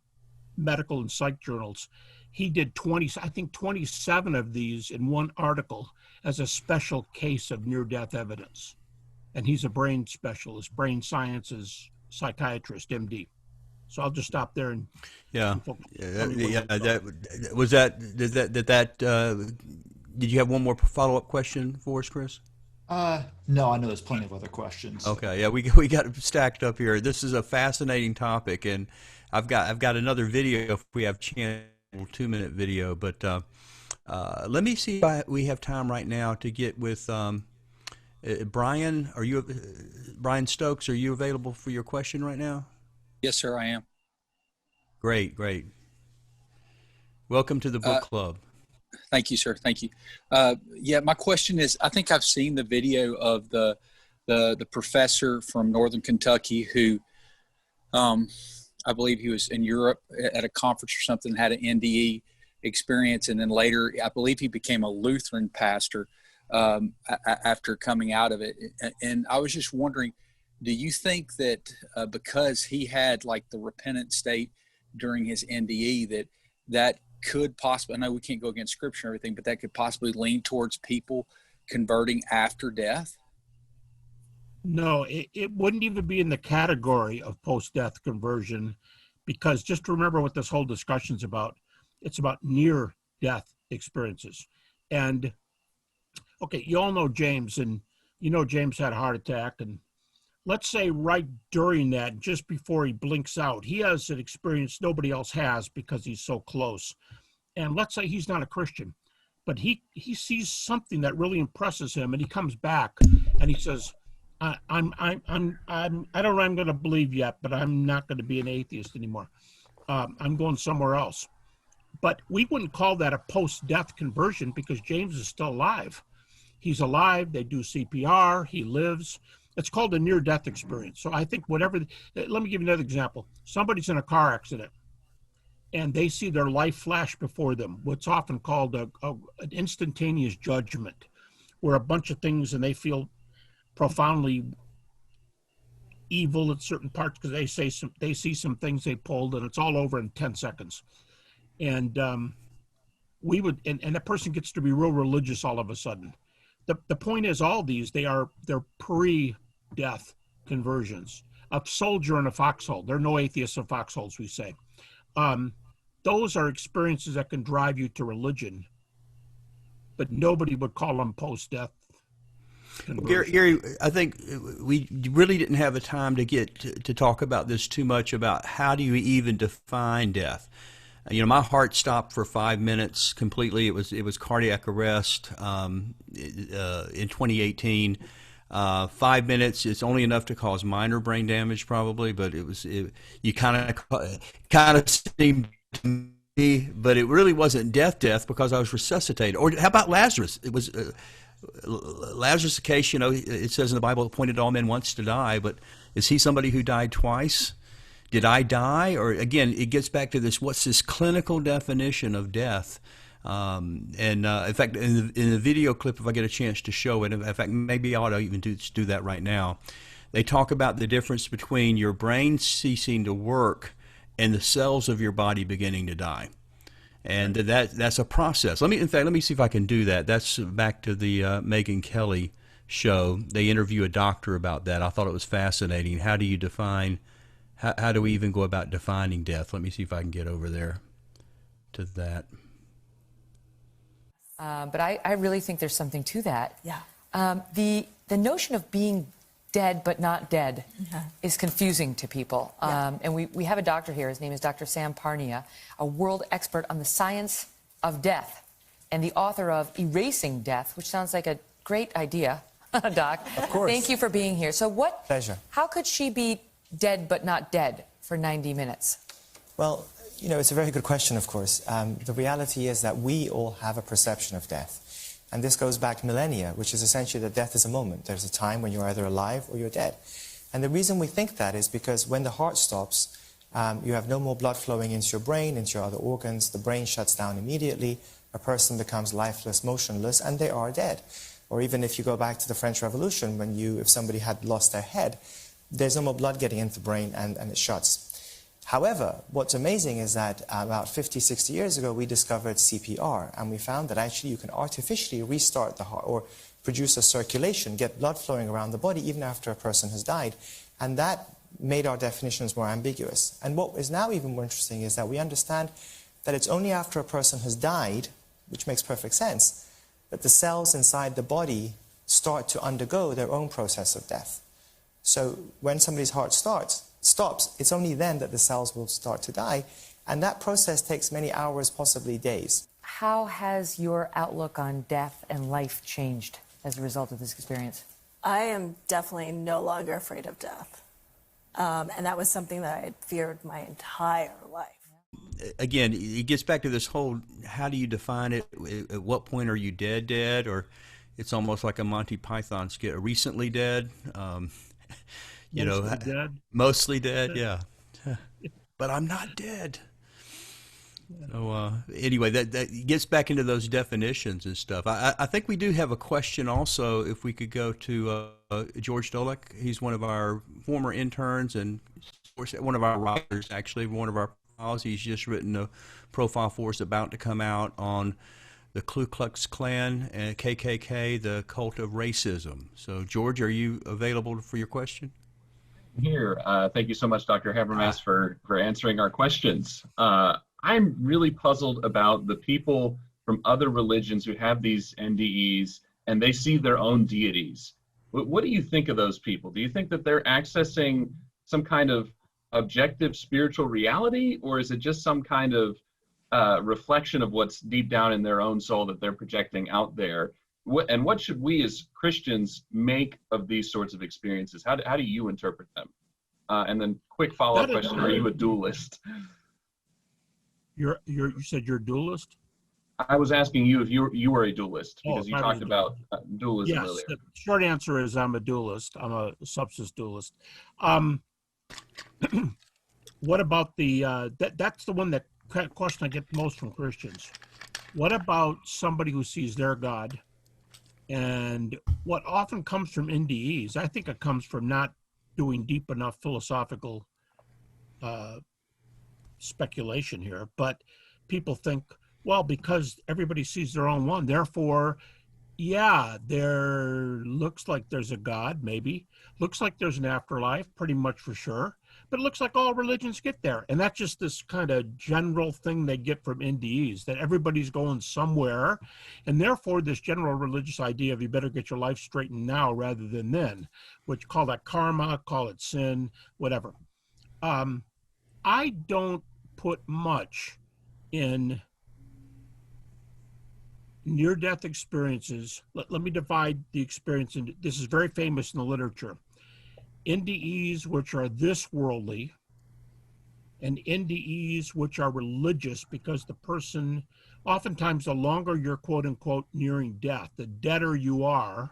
medical and psych journals, he did 27 of these in one article as a special case of near-death evidence. And he's a brain specialist, brain sciences psychiatrist, MD. So I'll just stop there and did you have one more follow-up question for us, Chris? No, I know there's plenty of other questions. Okay, yeah, we got stacked up here. This is a fascinating topic, and I've got another video if we have chance, a 2-minute video. But let me see if we have time right now to get with Brian. Brian Stokes? Are you available for your question right now? Yes, sir, I am. Great. Welcome to the book club. Thank you, sir. Thank you. Yeah, my question is, I think I've seen the video of the professor from Northern Kentucky who, I believe he was in Europe at a conference or something, had an NDE experience, and then later, I believe he became a Lutheran pastor after coming out of it. And I was just wondering, do you think that because he had like the repentant state during his NDE, that could possibly, I know we can't go against scripture and everything, but that could possibly lean towards people converting after death? No, it wouldn't even be in the category of post-death conversion, because just remember what this whole discussion's about. It's about near-death experiences. And, okay, you all know James, and you know James had a heart attack, and let's say right during that, just before he blinks out, he has an experience nobody else has because he's so close. And let's say he's not a Christian, but he sees something that really impresses him, and he comes back and he says, I don't know I'm going to believe yet, but I'm not going to be an atheist anymore. I'm going somewhere else. But we wouldn't call that a post-death conversion because James is still alive. He's alive. They do CPR. He lives. It's called a near-death experience. So I think let me give you another example. Somebody's in a car accident and they see their life flash before them, what's often called an instantaneous judgment, where a bunch of things, and they feel profoundly evil at certain parts because they see some things they pulled, and it's all over in 10 seconds. And we would, and the person gets to be real religious all of a sudden. The point is, all these, they're pre-death conversions. A soldier in a foxhole. There are no atheists in foxholes, we say. Those are experiences that can drive you to religion but nobody would call them post-death conversion. Gary, I think we really didn't have the time to get to talk about this too much about how do you even define death. You know, my heart stopped for 5 minutes completely. It was cardiac arrest in 2018. 5 minutes is only enough to cause minor brain damage, probably, but you kind of seemed to me, but it really wasn't death because I was resuscitated. Or how about Lazarus? It was Lazarus' case. You know, it says in the Bible, appointed all men once to die, but is he somebody who died twice? Did I die? Or again, it gets back to this: what's this clinical definition of death? In fact, in the video clip, if I get a chance to show it, in fact, maybe I ought to even do that right now. They talk about the difference between your brain ceasing to work and the cells of your body beginning to die. And that's a process. Let me see if I can do that. That's back to the Megyn Kelly show. They interview a doctor about that. I thought it was fascinating. How do you define, how do we even go about defining death? Let me see if I can get over there to that. But I really think there's something to that. Yeah. The notion of being dead but not dead is confusing to people. And we have a doctor here. His name is Dr. Sam Parnia, a world expert on the science of death and the author of Erasing Death, which sounds like a great idea, Doc. Of course. Thank you for being here. So Pleasure. how could she be dead but not dead for 90 minutes? Well, you know, it's a very good question, of course. The reality is that we all have a perception of death. And this goes back millennia, which is essentially that death is a moment. There's a time when you're either alive or you're dead. And the reason we think that is because when the heart stops, you have no more blood flowing into your brain, into your other organs. The brain shuts down immediately. A person becomes lifeless, motionless, and they are dead. Or even if you go back to the French Revolution, if somebody had lost their head, there's no more blood getting into the brain and it shuts. However, what's amazing is that about 50, 60 years ago, we discovered CPR, and we found that actually you can artificially restart the heart or produce a circulation, get blood flowing around the body even after a person has died. And that made our definitions more ambiguous. And what is now even more interesting is that we understand that it's only after a person has died, which makes perfect sense, that the cells inside the body start to undergo their own process of death. So when somebody's heart stops, it's only then that the cells will start to die, and that process takes many hours, possibly days. How has your outlook on death and life changed as a result of this experience? I am definitely no longer afraid of death. And that was something that I had feared my entire life. Again, it gets back to this whole, how do you define it? At what point are you dead? Or it's almost like a Monty Python skit, recently dead. Mostly dead, yeah. But I'm not dead. So anyway, that gets back into those definitions and stuff. I think we do have a question also, if we could go to George Dolek. He's one of our former interns and one of our writers, actually, one of our profiles. He's just written a profile for us about to come out on the Ku Klux Klan and KKK, the cult of racism. So, George, are you available for your question? Here. Thank you so much, Dr. Habermas, for answering our questions. I'm really puzzled about the people from other religions who have these NDEs and they see their own deities. What do you think of those people? Do you think that they're accessing some kind of objective spiritual reality, or is it just some kind of reflection of what's deep down in their own soul that they're projecting out there? And what should we as Christians make of these sorts of experiences? How do you interpret them? And then quick follow-up question, are you a dualist? You said you're a dualist? I was asking you if you were a dualist, because you talked about dualism earlier. Yes, the short answer is I'm a dualist. I'm a substance dualist. What about that's the one question I get most from Christians. What about somebody who sees their God? And what often comes from NDEs, I think it comes from not doing deep enough philosophical speculation here, but people think, well, because everybody sees their own one, therefore, yeah, there looks like there's a God, maybe. Looks like there's an afterlife, pretty much for sure. But it looks like all religions get there. And that's just this kind of general thing they get from NDEs, that everybody's going somewhere. And therefore, this general religious idea of you better get your life straightened now rather than then, which call that karma, call it sin, whatever. I don't put much in near-death experiences. Let me divide the experience into, this is very famous in the literature. NDEs, which are this worldly, and NDEs, which are religious, because the person, oftentimes the longer you're quote unquote nearing death, the deader you are,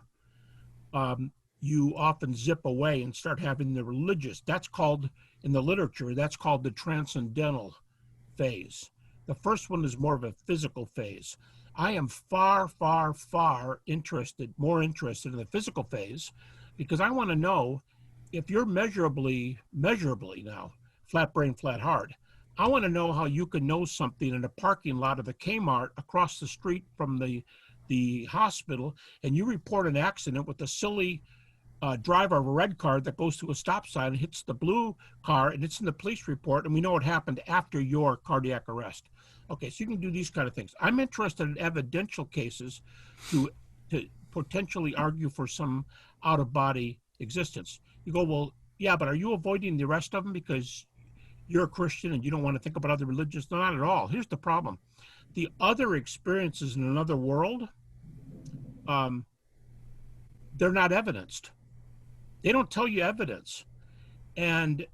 you often zip away and start having the religious. That's called, in the literature, that's called the transcendental phase. The first one is more of a physical phase. I am far, far, far more interested in the physical phase, because I want to know if you're measurably now, flat brain, flat heart, I want to know how you can know something in a parking lot of the Kmart across the street from the hospital, and you report an accident with a silly driver of a red car that goes to a stop sign and hits the blue car, and it's in the police report, and we know what happened after your cardiac arrest. Okay, so you can do these kind of things. I'm interested in evidential cases to potentially argue for some out-of-body existence. You go, well, yeah, but are you avoiding the rest of them because you're a Christian and you don't want to think about other religions? No, not at all. Here's the problem. The other experiences in another world, they're not evidenced. They don't tell you evidence. And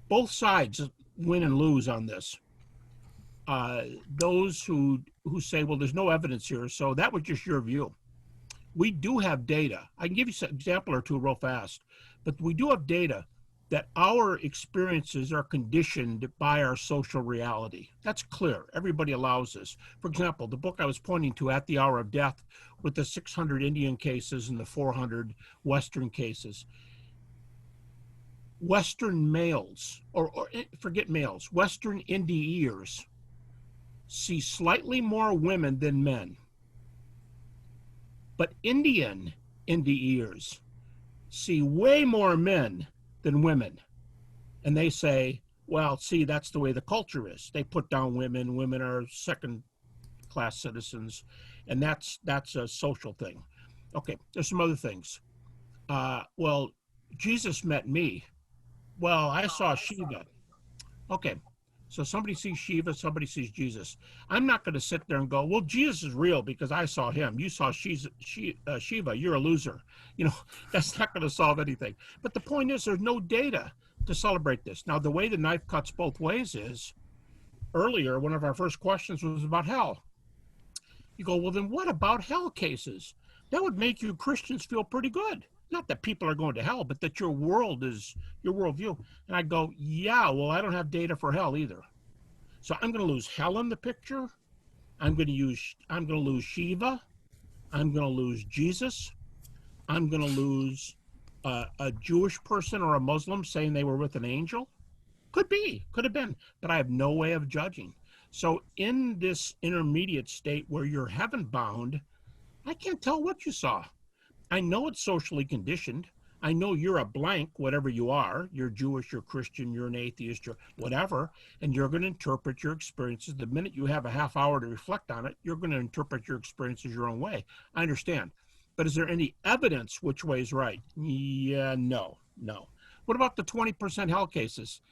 both sides win and lose on this. Those who say, well, there's no evidence here, so that was just your view. We do have data. I can give you an example or two real fast, but we do have data that our experiences are conditioned by our social reality. That's clear. Everybody allows this. For example, the book I was pointing to, At the Hour of Death, with the 600 Indian cases and the 400 Western cases. Western males, or forget males, Western NDEers see slightly more women than men. But Indian NDEers see way more men than women. And they say, well, see, that's the way the culture is. They put down women. Women are second-class citizens. And that's a social thing. Okay, there's some other things. Well, Jesus met me. Well, I saw Shiva. Okay, so somebody sees Shiva, somebody sees Jesus. I'm not going to sit there and go, well, Jesus is real because I saw him. You saw Shiva, you're a loser. You know, that's not going to solve anything. But the point is, there's no data to celebrate this. Now, the way the knife cuts both ways is, earlier, one of our first questions was about hell. You go, well, then what about hell cases? That would make you Christians feel pretty good. Not that people are going to hell, but that your world is your worldview. And I go, yeah, well, I don't have data for hell either. So I'm going to lose hell in the picture. I'm going to lose Shiva. I'm going to lose Jesus. I'm going to lose a Jewish person or a Muslim saying they were with an angel. Could be, could have been, but I have no way of judging. So in this intermediate state where you're heaven bound, I can't tell what you saw. I know it's socially conditioned. I know you're a blank, whatever you are. You're Jewish, you're Christian, you're an atheist, you're whatever, and you're going to interpret your experiences. The minute you have a half hour to reflect on it, you're going to interpret your experiences your own way. I understand. But is there any evidence which way is right? Yeah, no. What about the 20% hell cases?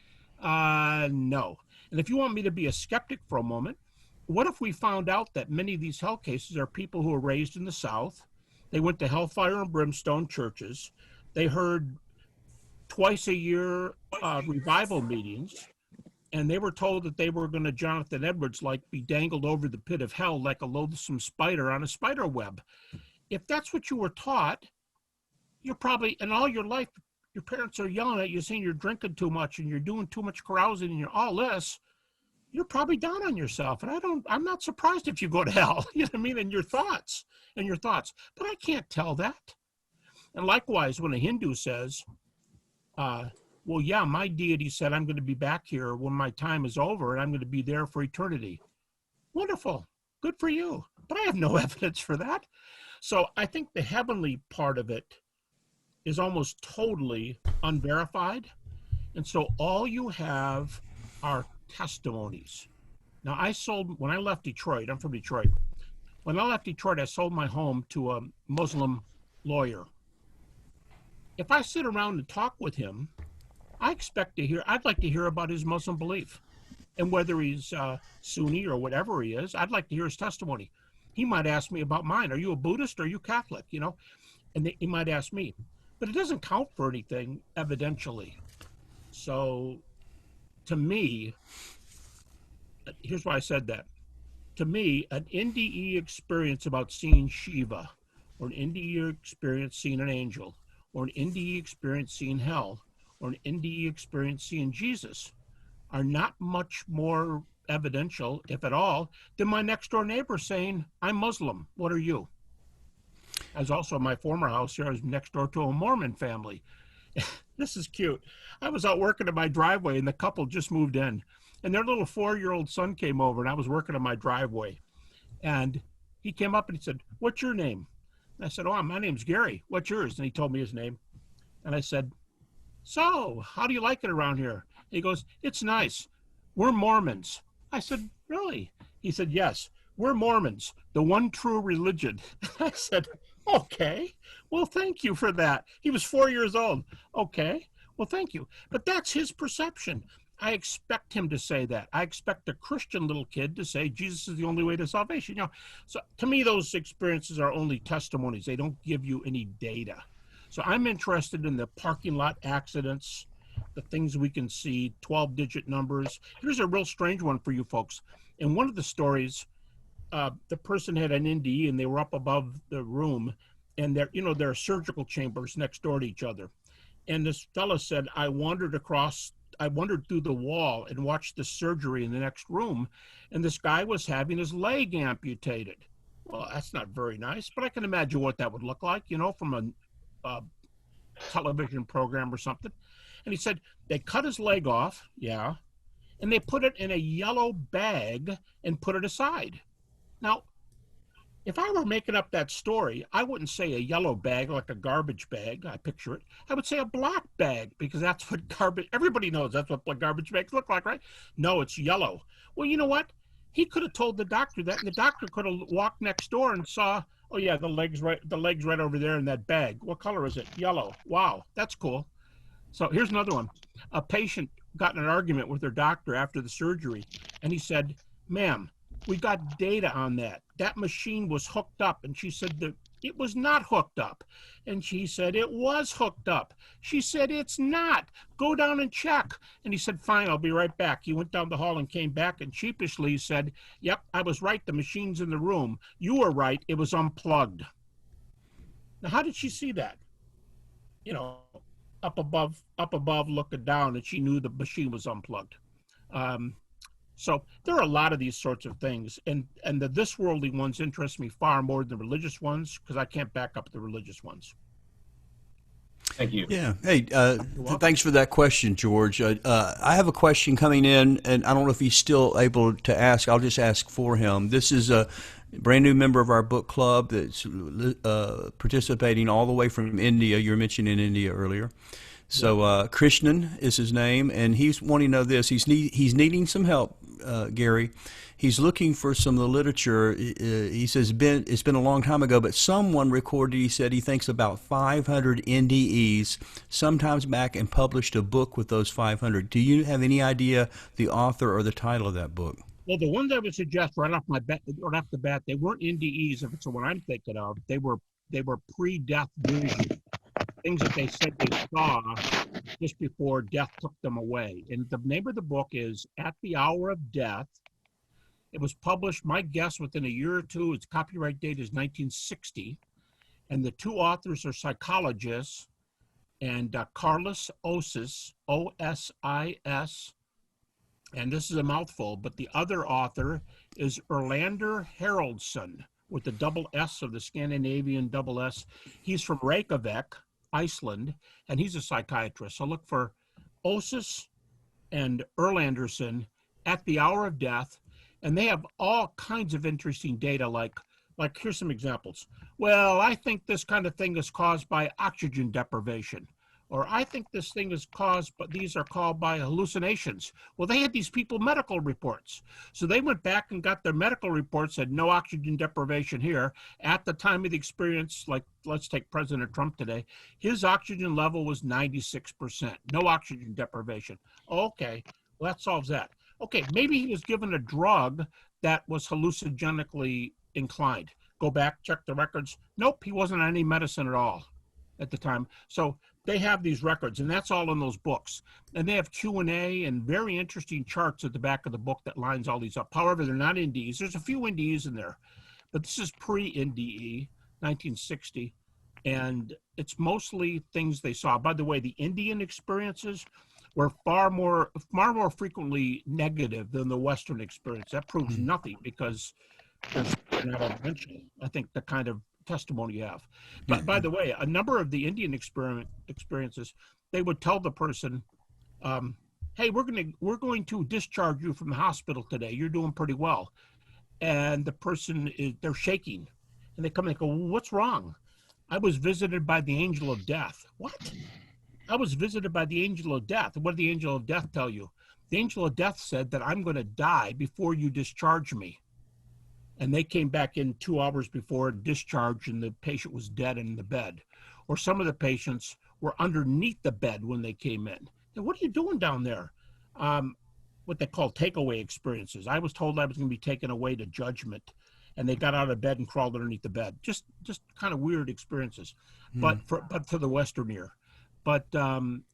No. And if you want me to be a skeptic for a moment, what if we found out that many of these hell cases are people who were raised in the South? They went to hellfire and brimstone churches. They heard twice a year revival meetings, and they were told that they were going to, Jonathan Edwards, like be dangled over the pit of hell like a loathsome spider on a spider web. If that's what you were taught, you're probably, in all your life, your parents are yelling at you saying you're drinking too much and you're doing too much carousing and you're all this, you're probably down on yourself. And I'm not surprised if you go to hell, you know what I mean, in your thoughts. But I can't tell that. And likewise, when a Hindu says, well, yeah, my deity said I'm going to be back here when my time is over and I'm going to be there for eternity. Wonderful. Good for you. But I have no evidence for that. So I think the heavenly part of it is almost totally unverified. And so all you have are testimonies. Now, when I left Detroit, I'm from Detroit. When I left Detroit, I sold my home to a Muslim lawyer. If I sit around and talk with him, I'd like to hear about his Muslim belief. And whether he's Sunni or whatever he is, I'd like to hear his testimony. He might ask me about mine. Are you a Buddhist or are you Catholic? You know, and he might ask me. But it doesn't count for anything, evidentially. So to me, here's why I said that. To me, an NDE experience about seeing Shiva, or an NDE experience seeing an angel, or an NDE experience seeing hell, or an NDE experience seeing Jesus are not much more evidential, if at all, than my next door neighbor saying, I'm Muslim, what are you? As also my former house here, I was next door to a Mormon family. This is cute. I was out working in my driveway and the couple just moved in. And their little 4-year-old son came over and I was working on my driveway. And he came up and he said, what's your name? And I said, oh, my name's Gary. What's yours? And he told me his name. And I said, so how do you like it around here? He goes, it's nice. We're Mormons. I said, really? He said, yes, we're Mormons, the one true religion. I said, okay, well, thank you for that. He was 4 years old. Okay, well, thank you. But that's his perception. I expect him to say that. I expect a Christian little kid to say Jesus is the only way to salvation. You know, so to me, those experiences are only testimonies. They don't give you any data. So I'm interested in the parking lot accidents, the things we can see, 12-digit numbers. Here's a real strange one for you folks. In one of the stories, the person had an NDE and they were up above the room, and there are surgical chambers next door to each other. And this fellow said, I wandered through the wall and watched the surgery in the next room, and this guy was having his leg amputated. Well, that's not very nice, but I can imagine what that would look like, from a television program or something. And he said, they cut his leg off, yeah, and they put it in a yellow bag and put it aside. Now, if I were making up that story, I wouldn't say a yellow bag like a garbage bag. I picture it. I would say a black bag, because that's what everybody knows that's what garbage bags look like, right? No, it's yellow. Well, you know what? He could have told the doctor that, and the doctor could have walked next door and saw, oh yeah, the leg's right over there in that bag. What color is it? Yellow. Wow, that's cool. So here's another one. A patient got in an argument with their doctor after the surgery, and he said, ma'am, we got data on that. That machine was hooked up. And she said that it was not hooked up. And she said, it was hooked up. She said, it's not. Go down and check. And he said, fine, I'll be right back. He went down the hall and came back and sheepishly said, yep, I was right. The machine's in the room. You were right. It was unplugged. Now, how did she see that? Up above, looking down, and she knew the machine was unplugged. So there are a lot of these sorts of things, and the this worldly ones interest me far more than the religious ones, because I can't back up the religious ones. Thank you. Yeah. Hey, thanks for that question, George. I have a question coming in, and I don't know if he's still able to ask. I'll just ask for him. This is a brand new member of our book club that's participating all the way from India. You were mentioning India earlier. So Krishnan is his name, and he's wanting to know this. He's needing some help, Gary. He's looking for some of the literature. He says it's been a long time ago, but someone recorded, he said he thinks about 500 NDEs sometimes back and published a book with those 500. Do you have any idea the author or the title of that book? Well, the ones I would suggest right off the bat, they weren't NDEs, if it's the one I'm thinking of. They were pre-death visions. Things that they said they saw just before death took them away. And the name of the book is At the Hour of Death. It was published, my guess, within a year or two. Its copyright date is 1960. And the two authors are psychologists, and Carlos Osis, O-S-I-S, and this is a mouthful, but the other author is Erlander Haraldsson, with the double S of the Scandinavian double S. He's from Reykjavik, Iceland, and he's a psychiatrist. So look for Osis and Erlanderson, At the Hour of Death, and they have all kinds of interesting data, like here's some examples. well, I think this kind of thing is caused by oxygen deprivation. Or I think this thing is caused, but these are called by hallucinations. Well, they had these people medical reports. So they went back and got their medical reports, said no oxygen deprivation here. At the time of the experience, like let's take President Trump today, his oxygen level was 96%, no oxygen deprivation. Okay, well, that solves that. Okay, maybe he was given a drug that was hallucinogenically inclined. Go back, check the records. Nope, he wasn't on any medicine at all at the time. So they have these records, and that's all in those books. And they have Q&A and very interesting charts at the back of the book that lines all these up. However, they're not NDEs. There's a few NDEs in there, but this is pre-NDE, 1960, and it's mostly things they saw. By the way, the Indian experiences were far more frequently negative than the Western experience. That proves nothing because they're not evidential. I think the kind of testimony you have. But by the way, a number of the Indian experiences, they would tell the person, hey, we're going to discharge you from the hospital today. You're doing pretty well. And the person they're shaking. And they come and go, well, what's wrong? I was visited by the angel of death. What? I was visited by the angel of death. What did the angel of death tell you? The angel of death said that I'm going to die before you discharge me. And they came back in 2 hours before discharge and the patient was dead in the bed. Or some of the patients were underneath the bed when they came in. And what are you doing down there? What they call takeaway experiences. I was told I was going to be taken away to judgment, and they got out of bed and crawled underneath the bed. Just kind of weird experiences, but for the Western ear. But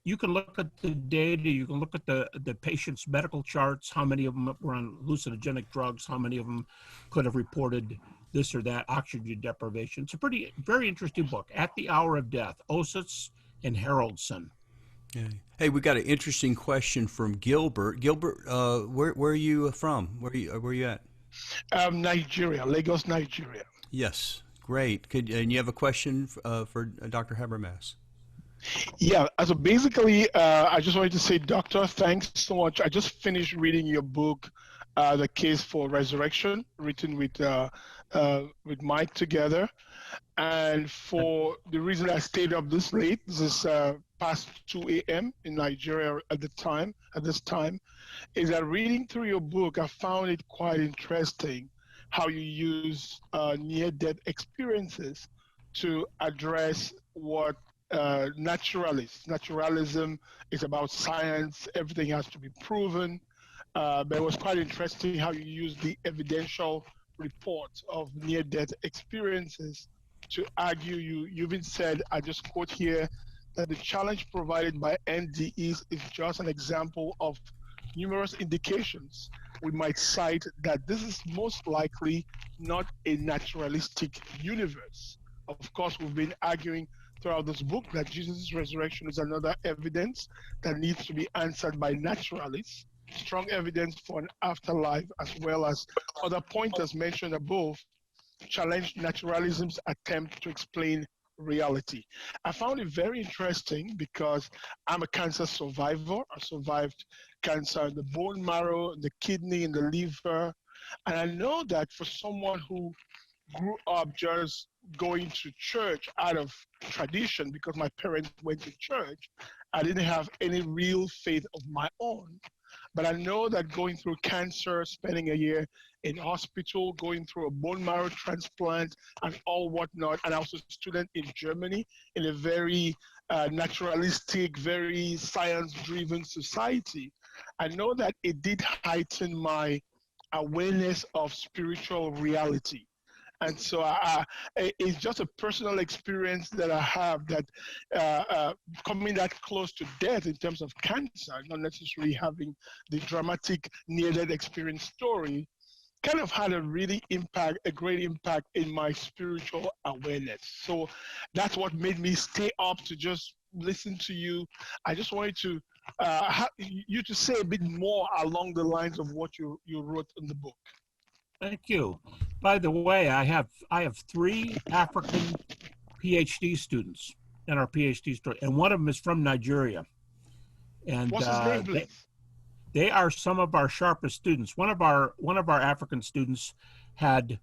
you can look at the data, you can look at the patient's medical charts, how many of them were on hallucinogenic drugs, how many of them could have reported this or that oxygen deprivation. It's a very interesting book, At the Hour of Death, Ositz and Haroldson. Yeah. Hey, we got an interesting question from Gilbert. Gilbert, where are you from? Where are you at? Nigeria, Lagos, Nigeria. Yes, great. And you have a question for Dr. Habermas? Yeah, so basically, I just wanted to say, Doctor, thanks so much. I just finished reading your book, The Case for Resurrection, written with Mike together. And for the reason I stayed up this late, this is past 2 a.m. in Nigeria at this time, is that reading through your book, I found it quite interesting how you use near-death experiences to address what naturalism is about science. Everything has to be proven. But it was quite interesting how you use the evidential reports of near-death experiences to argue. You even said, I just quote here, that the challenge provided by NDEs is just an example of numerous indications we might cite that this is most likely not a naturalistic universe. Of course, we've been arguing throughout this book that Jesus' resurrection is another evidence that needs to be answered by naturalists. Strong evidence for an afterlife, as well as other pointers mentioned above, challenge naturalism's attempt to explain reality. I found it very interesting because I'm a cancer survivor. I survived cancer in the bone marrow, the kidney, and the liver. And I know that for someone who grew up just going to church out of tradition because my parents went to church, I didn't have any real faith of my own. But I know that going through cancer, spending a year in hospital, going through a bone marrow transplant and all whatnot, and I was a student in Germany in a very naturalistic, very science-driven society. I know that it did heighten my awareness of spiritual reality. And so it's just a personal experience that I have that coming that close to death in terms of cancer, not necessarily having the dramatic near-death experience story, kind of had a great impact in my spiritual awareness. So that's what made me stay up to just listen to you. I just wanted to have you to say a bit more along the lines of what you wrote in the book. Thank you. By the way, I have 3 African PhD students in our PhD story, and one of them is from Nigeria. And what's his name, please? They are some of our sharpest students. One of our African students had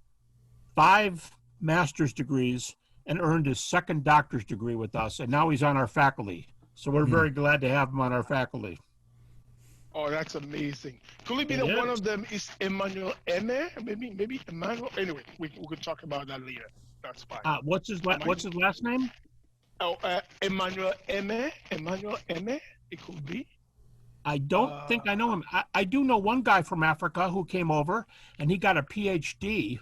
5 master's degrees and earned his second doctor's degree with us, and now he's on our faculty. So we're very glad to have him on our faculty. Oh, that's amazing. Could it be that one of them is Emmanuel Eme? Maybe Emmanuel. Anyway, we could talk about that later. That's fine. What's his last name? Oh, Emmanuel Eme. Emmanuel Eme. It could be. I don't think I know him. I do know one guy from Africa who came over, and he got a PhD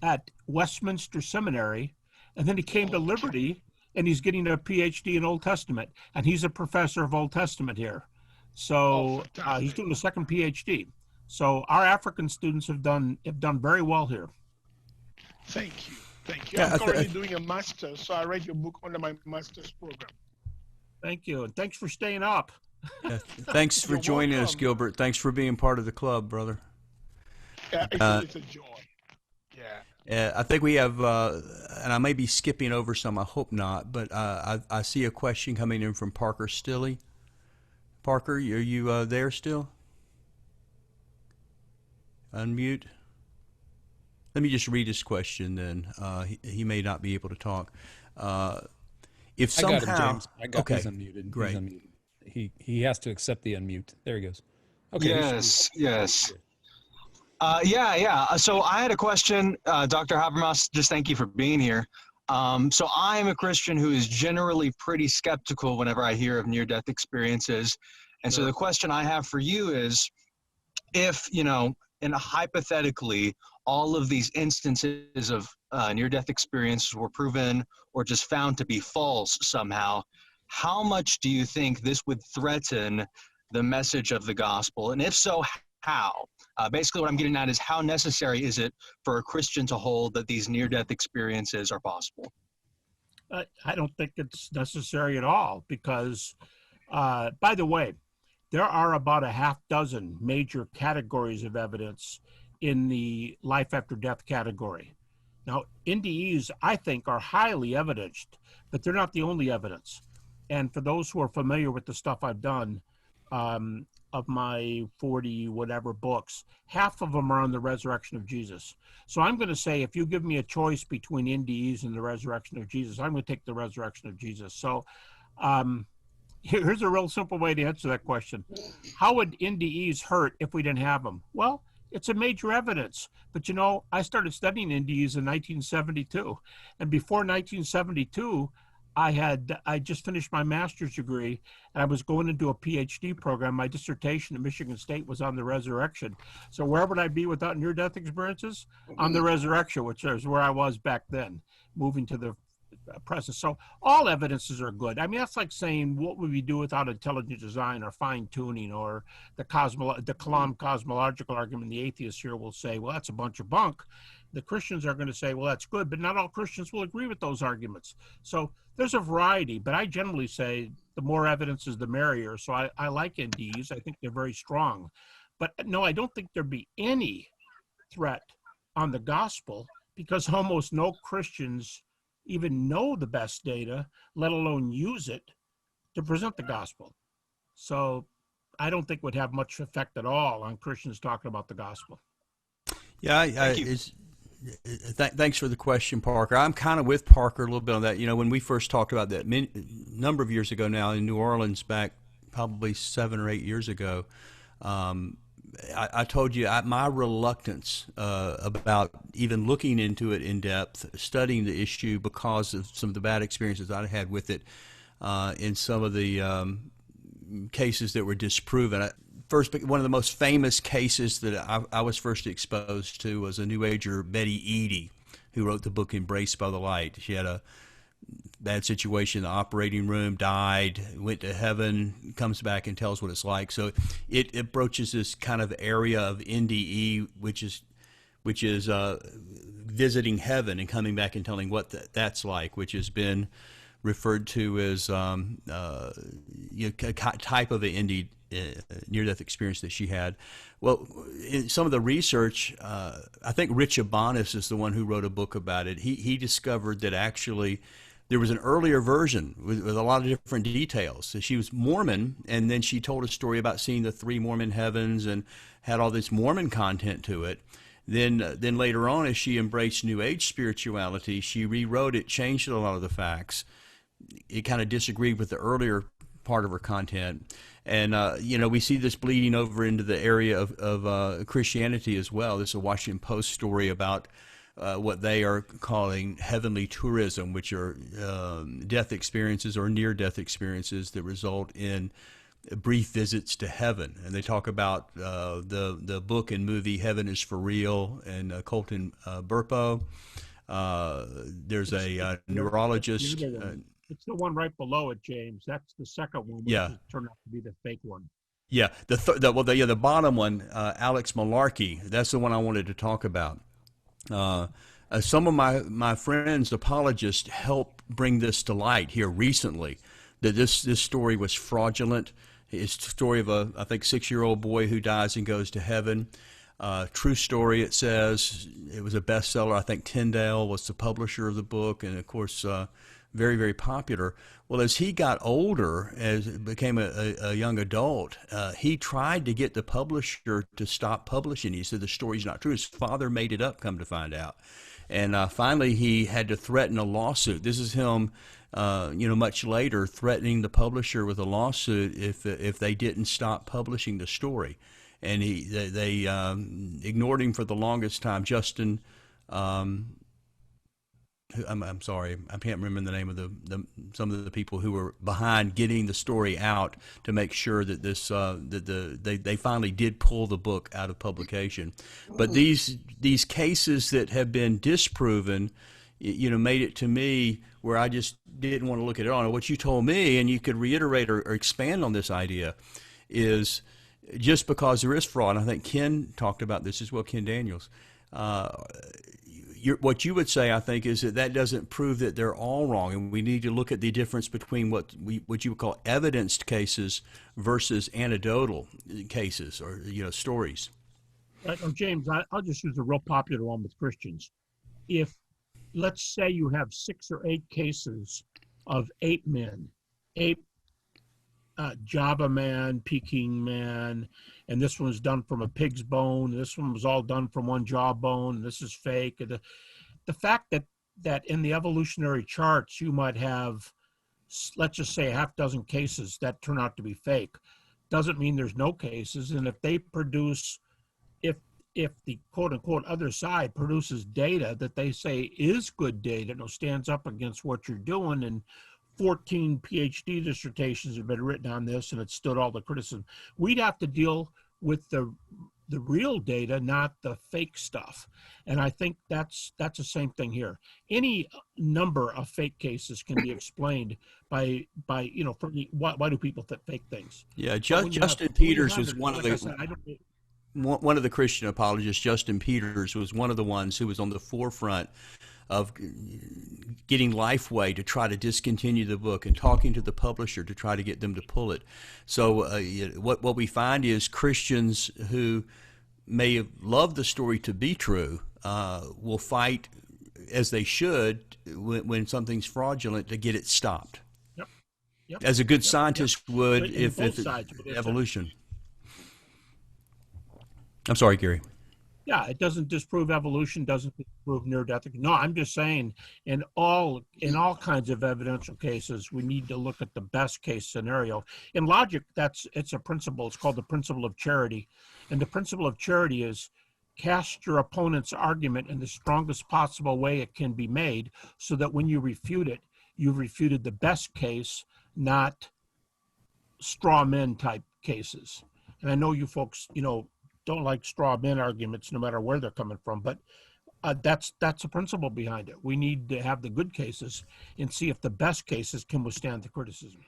at Westminster Seminary, and then he came to Liberty, and he's getting a PhD in Old Testament, and he's a professor of Old Testament here. So he's doing a second PhD. So our African students have done very well here. Thank you. I'm currently doing a master's, so I read your book under my master's program. Thank you, and thanks for staying up. Thanks for joining us, Gilbert. Thanks for being part of the club, brother. Yeah, it's a joy. Yeah. I think we have, and I may be skipping over some, I hope not, but I see a question coming in from Parker Stilley. Parker, are you there still? Unmute. Let me just read his question then. He may not be able to talk. If somehow, I got him, James. I got okay, he's unmuted. Great. He's unmuted. He has to accept the unmute. There he goes. Okay. Yes. So I had a question, Dr. Habermas. Just thank you for being here. So I'm a Christian who is generally pretty skeptical whenever I hear of near-death experiences. And so the question I have for you is, if, and hypothetically, all of these instances of near-death experiences were proven or just found to be false somehow, how much do you think this would threaten the message of the gospel? And if so, how? Basically what I'm getting at is, how necessary is it for a Christian to hold that these near-death experiences are possible? I don't think it's necessary at all because, by the way, there are about a half dozen major categories of evidence in the life after death category. Now, NDEs, I think, are highly evidenced, but they're not the only evidence. And for those who are familiar with the stuff I've done, of my 40 whatever books, half of them are on the resurrection of Jesus. So I'm going to say, if you give me a choice between NDEs and the resurrection of Jesus, I'm going to take the resurrection of Jesus. So here's a real simple way to answer that question. How would NDEs hurt if we didn't have them? Well, it's a major evidence. But I started studying NDEs in 1972. And before 1972, I just finished my master's degree, and I was going into a PhD program. My dissertation at Michigan State was on the resurrection. So where would I be without near-death experiences? On the resurrection, which is where I was back then, moving to the present. So all evidences are good. I mean, that's like saying, what would we do without intelligent design or fine-tuning, or the Kalam cosmological argument? The atheists here will say, well, that's a bunch of bunk. The Christians are going to say, well, that's good, but not all Christians will agree with those arguments. So there's a variety, but I generally say the more evidence is the merrier. So I like NDEs. I think they're very strong. But no, I don't think there'd be any threat on the gospel, because almost no Christians even know the best data, let alone use it to present the gospel. So I don't think it would have much effect at all on Christians talking about the gospel. Yeah, thanks for the question, Parker. I'm kind of with Parker a little bit on that. When we first talked about that number of years ago now in New Orleans, back probably 7 or 8 years ago, I told you my reluctance about even looking into it in depth, studying the issue, because of some of the bad experiences I had with it in some of the cases that were disproven. One of the most famous cases that I was first exposed to was a New Ager, Betty Eady, who wrote the book Embraced by the Light. She had a bad situation in the operating room, died, went to heaven, comes back and tells what it's like. So it broaches this kind of area of NDE, which is visiting heaven and coming back and telling what that's like, which has been referred to as a type of an NDE, near-death experience that she had. Well, in some of the research, I think Rich Abanis is the one who wrote a book about it. He discovered that actually there was an earlier version with a lot of different details. So she was Mormon, and then she told a story about seeing the 3 Mormon heavens and had all this Mormon content to it. Then later on, as she embraced New Age spirituality, she rewrote it, changed a lot of the facts. It kind of disagreed with the earlier part of her content. And, we see this bleeding over into the area of Christianity as well. There's a Washington Post story about what they are calling heavenly tourism, which are death experiences or near-death experiences that result in brief visits to heaven. And they talk about the book and movie Heaven is for Real and Colton Burpo. There's a neurologist. It's the one right below it, James. That's the second one, which turned out to be the fake one. Yeah, the bottom one, Alex Malarkey. That's the one I wanted to talk about. Some of my friends, apologists, helped bring this to light here recently, that this story was fraudulent. It's the story of a, I think, 6-year-old boy who dies and goes to heaven. True story, it says. It was a bestseller. I think Tyndale was the publisher of the book, and of course, very, very popular. Well, as he got older, as it became a young adult, he tried to get the publisher to stop publishing. He said the story's not true. His father made it up, come to find out. And finally, he had to threaten a lawsuit. This is him, much later, threatening the publisher with a lawsuit if they didn't stop publishing the story. And they ignored him for the longest time. Justin, I'm sorry, I can't remember the name of some of the people who were behind getting the story out to make sure that they finally did pull the book out of publication. But these cases that have been disproven, made it to me where I just didn't want to look at it all. And what you told me, and you could reiterate or expand on this idea, is just because there is fraud. And I think Ken talked about this as well, Ken Daniels. What you would say, I think, is that doesn't prove that they're all wrong, and we need to look at the difference between what you would call evidenced cases versus anecdotal cases or stories. James, I'll just use a real popular one with Christians. If, let's say, you have 6 or 8 cases of ape men, Java man, Peking man, and this one was done from a pig's bone. This one was all done from one jawbone. This is fake. The fact that in the evolutionary charts you might have, let's just say, a half dozen cases that turn out to be fake, doesn't mean there's no cases. And if they produce, if the quote unquote other side produces data that they say is good data, stands up against what you're doing, and 14 PhD dissertations have been written on this, and it stood all the criticism. We'd have to deal with the real data, not the fake stuff. And I think that's the same thing here. Any number of fake cases can be explained by why do people fake things? Yeah, Justin Peters was one of the one of the Christian apologists. Justin Peters was one of the ones who was on the forefront of getting Lifeway to try to discontinue the book and talking to the publisher to try to get them to pull it. So what we find is Christians who may have loved the story to be true will fight, as they should, when something's fraudulent, to get it stopped. Yep. As a good scientist would if evolution. I'm sorry, Gary. Yeah, it doesn't disprove evolution, doesn't disprove near-death. No, I'm just saying in all kinds of evidential cases, we need to look at the best case scenario. In logic, it's a principle. It's called the principle of charity. And the principle of charity is cast your opponent's argument in the strongest possible way it can be made, so that when you refute it, you've refuted the best case, not straw men type cases. And I know you folks, don't like straw men arguments no matter where they're coming from, but that's a principle behind it. We need to have the good cases and see if the best cases can withstand the criticism.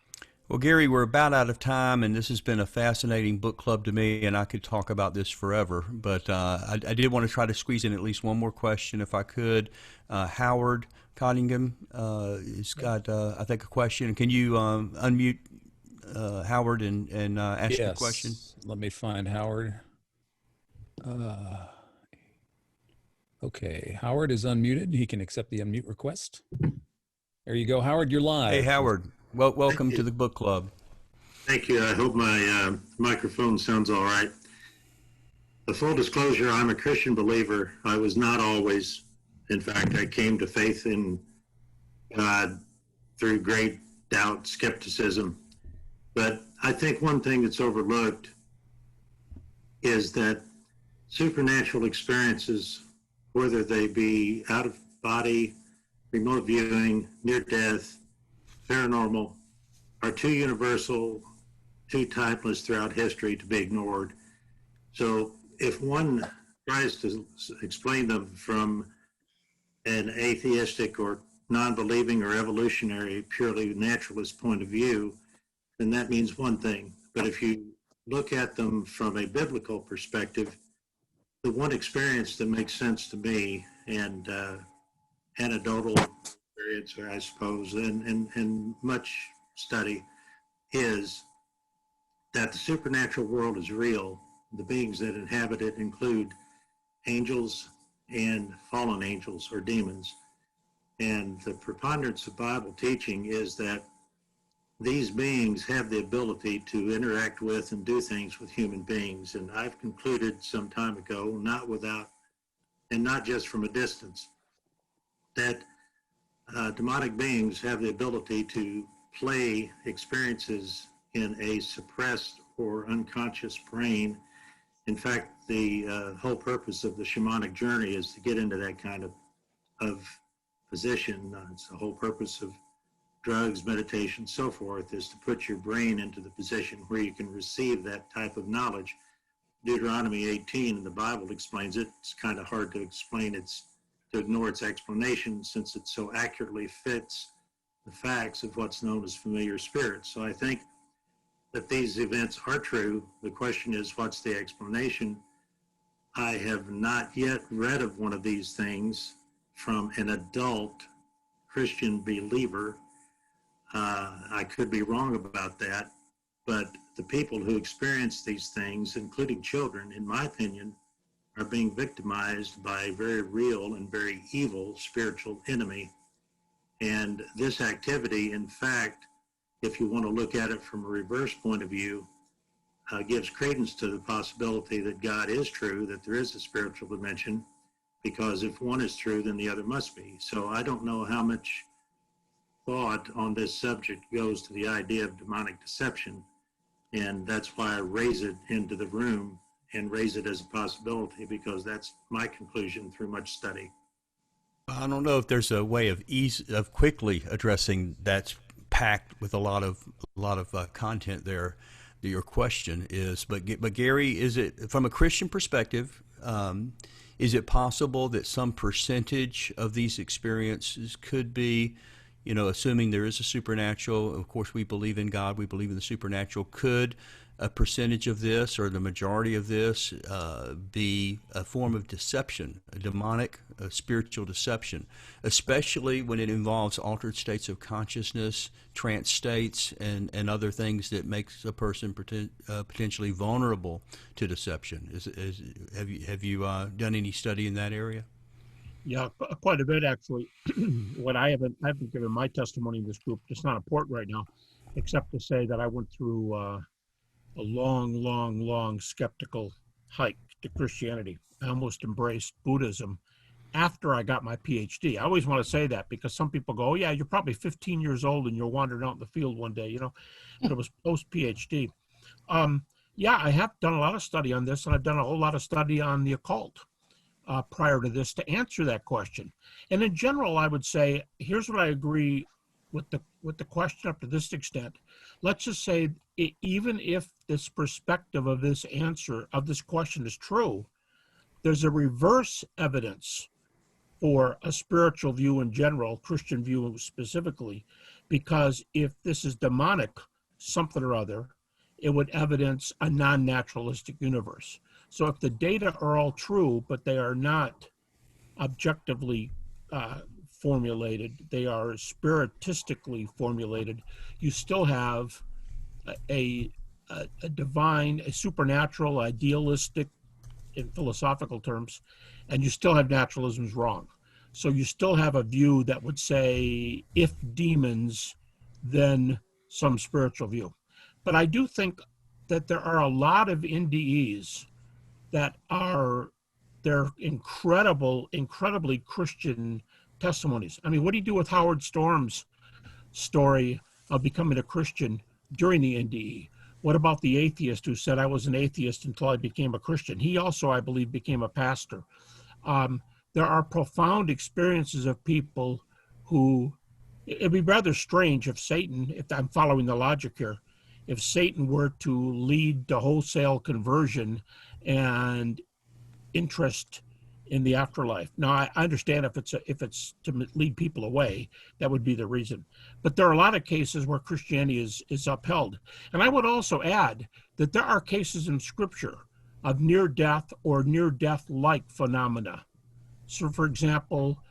Well, Gary, we're about out of time, and this has been a fascinating book club to me, and I could talk about this forever, but I did want to try to squeeze in at least one more question if I could. Howard Cottingham has got, I think, a question. Can you unmute Howard and ask your question? Let me find Howard. Okay, Howard is unmuted. He can accept the unmute request. There you go, Howard. You're live. Hey, Howard. Welcome to the book club. Thank you. I hope my microphone sounds all right. A full disclosure, I'm a Christian believer. I was not always. In fact, I came to faith in God through great doubt, skepticism. But I think one thing that's overlooked is that supernatural experiences, whether they be out of body, remote viewing, near death, paranormal, are too universal, too timeless throughout history to be ignored. So if one tries to explain them from an atheistic or non-believing or evolutionary, purely naturalist point of view, then that means one thing. But if you look at them from a biblical perspective, the one experience that makes sense to me, and anecdotal experience, I suppose, and much study, is that the supernatural world is real. The beings that inhabit it include angels and fallen angels or demons. And the preponderance of Bible teaching is that these beings have the ability to interact with and do things with human beings. And I've concluded some time ago, not without, and not just from a distance, that demonic beings have the ability to play experiences in a suppressed or unconscious brain. In fact, the whole purpose of the shamanic journey is to get into that kind of position. It's the whole purpose of drugs, meditation, so forth, is to put your brain into the position where you can receive that type of knowledge. Deuteronomy 18 in the Bible explains it. It's kind of hard to explain, to ignore its explanation, since it so accurately fits the facts of what's known as familiar spirits. So I think that these events are true. The question is, what's the explanation? I have not yet read of one of these things from an adult Christian believer. I could be wrong about that, but the people who experience these things, including children, in my opinion, are being victimized by a very real and very evil spiritual enemy. And this activity, in fact, if you want to look at it from a reverse point of view, gives credence to the possibility that God is true, that there is a spiritual dimension, because if one is true, then the other must be. So I don't know how much thought on this subject goes to the idea of demonic deception, and that's why I raise it into the room and raise it as a possibility, because that's my conclusion through much study. I don't know if there's a way of quickly addressing that's packed with a lot of content there. Your question is, but Gary, is it from a Christian perspective? Is it possible that some percentage of these experiences could be, assuming there is a supernatural, of course we believe in God, we believe in the supernatural, could a percentage of this or the majority of this be a form of deception, a demonic, spiritual deception, especially when it involves altered states of consciousness, trance states, and other things that makes a person potentially vulnerable to deception? Have you done any study in that area? Yeah, quite a bit actually. I haven't given my testimony in this group. It's not important right now, except to say that I went through a long skeptical hike to Christianity. I almost embraced Buddhism after I got my PhD. I always want to say that because some people go, oh yeah, you're probably 15 years old and you're wandering out in the field one day, but it was post PhD. Yeah, I have done a lot of study on this, and I've done a whole lot of study on the occult prior to this to answer that question. And in general, I would say, here's what I agree with the question up to this extent. Let's just say, even if this perspective of this answer of this question is true, there's a reverse evidence for a spiritual view in general, Christian view specifically, because if this is demonic, something or other, it would evidence a non-naturalistic universe. So if the data are all true, but they are not objectively formulated, they are spiritistically formulated, you still have a divine, a supernatural, idealistic, in philosophical terms, and you still have naturalism's wrong. So you still have a view that would say, if demons, then some spiritual view. But I do think that there are a lot of NDEs that they're incredibly Christian testimonies. I mean, what do you do with Howard Storm's story of becoming a Christian during the NDE? What about the atheist who said, I was an atheist until I became a Christian? He also, I believe, became a pastor. There are profound experiences of people who, it'd be rather strange if Satan, if I'm following the logic here, if Satan were to lead to wholesale conversion and interest in the afterlife. Now, I understand if it's to lead people away, that would be the reason. But there are a lot of cases where Christianity is upheld. And I would also add that there are cases in Scripture of near-death or near-death-like phenomena. So, for example,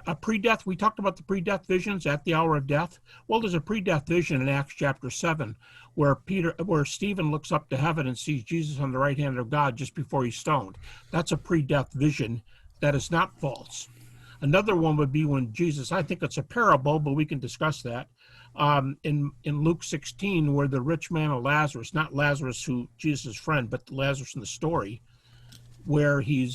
a pre-death, we talked about the pre-death visions at the hour of death. Well, there's a pre-death vision in Acts chapter 7 where Stephen looks up to heaven and sees Jesus on the right hand of God just before he's stoned. That's a pre-death vision that is not false. Another one would be when Jesus, I think it's a parable, but we can discuss that, in Luke 16, where the rich man of Lazarus, not Lazarus who Jesus' friend, but Lazarus in the story, where he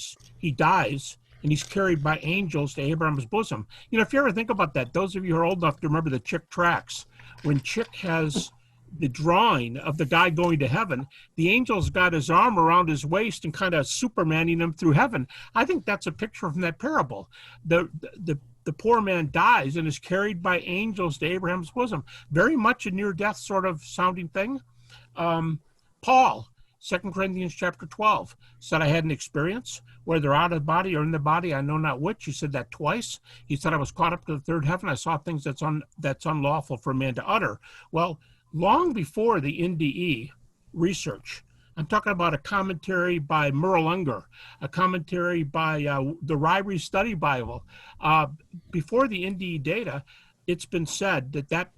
dies and he's carried by angels to Abraham's bosom. You know, if you ever think about that, those of you who are old enough to remember the Chick tracks, when Chick has the drawing of the guy going to heaven, the angel's got his arm around his waist and kind of supermaning him through heaven. I think that's a picture from that parable. The poor man dies and is carried by angels to Abraham's bosom. Very much a near-death sort of sounding thing. Paul, 2 Corinthians chapter 12, said, I had an experience, whether out of the body or in the body, I know not which. He said that twice. He said, I was caught up to the third heaven. I saw things that's unlawful for a man to utter. Well, long before the NDE research, I'm talking about a commentary by Merle Unger, a commentary by the Ryrie Study Bible. Before the NDE data, it's been said that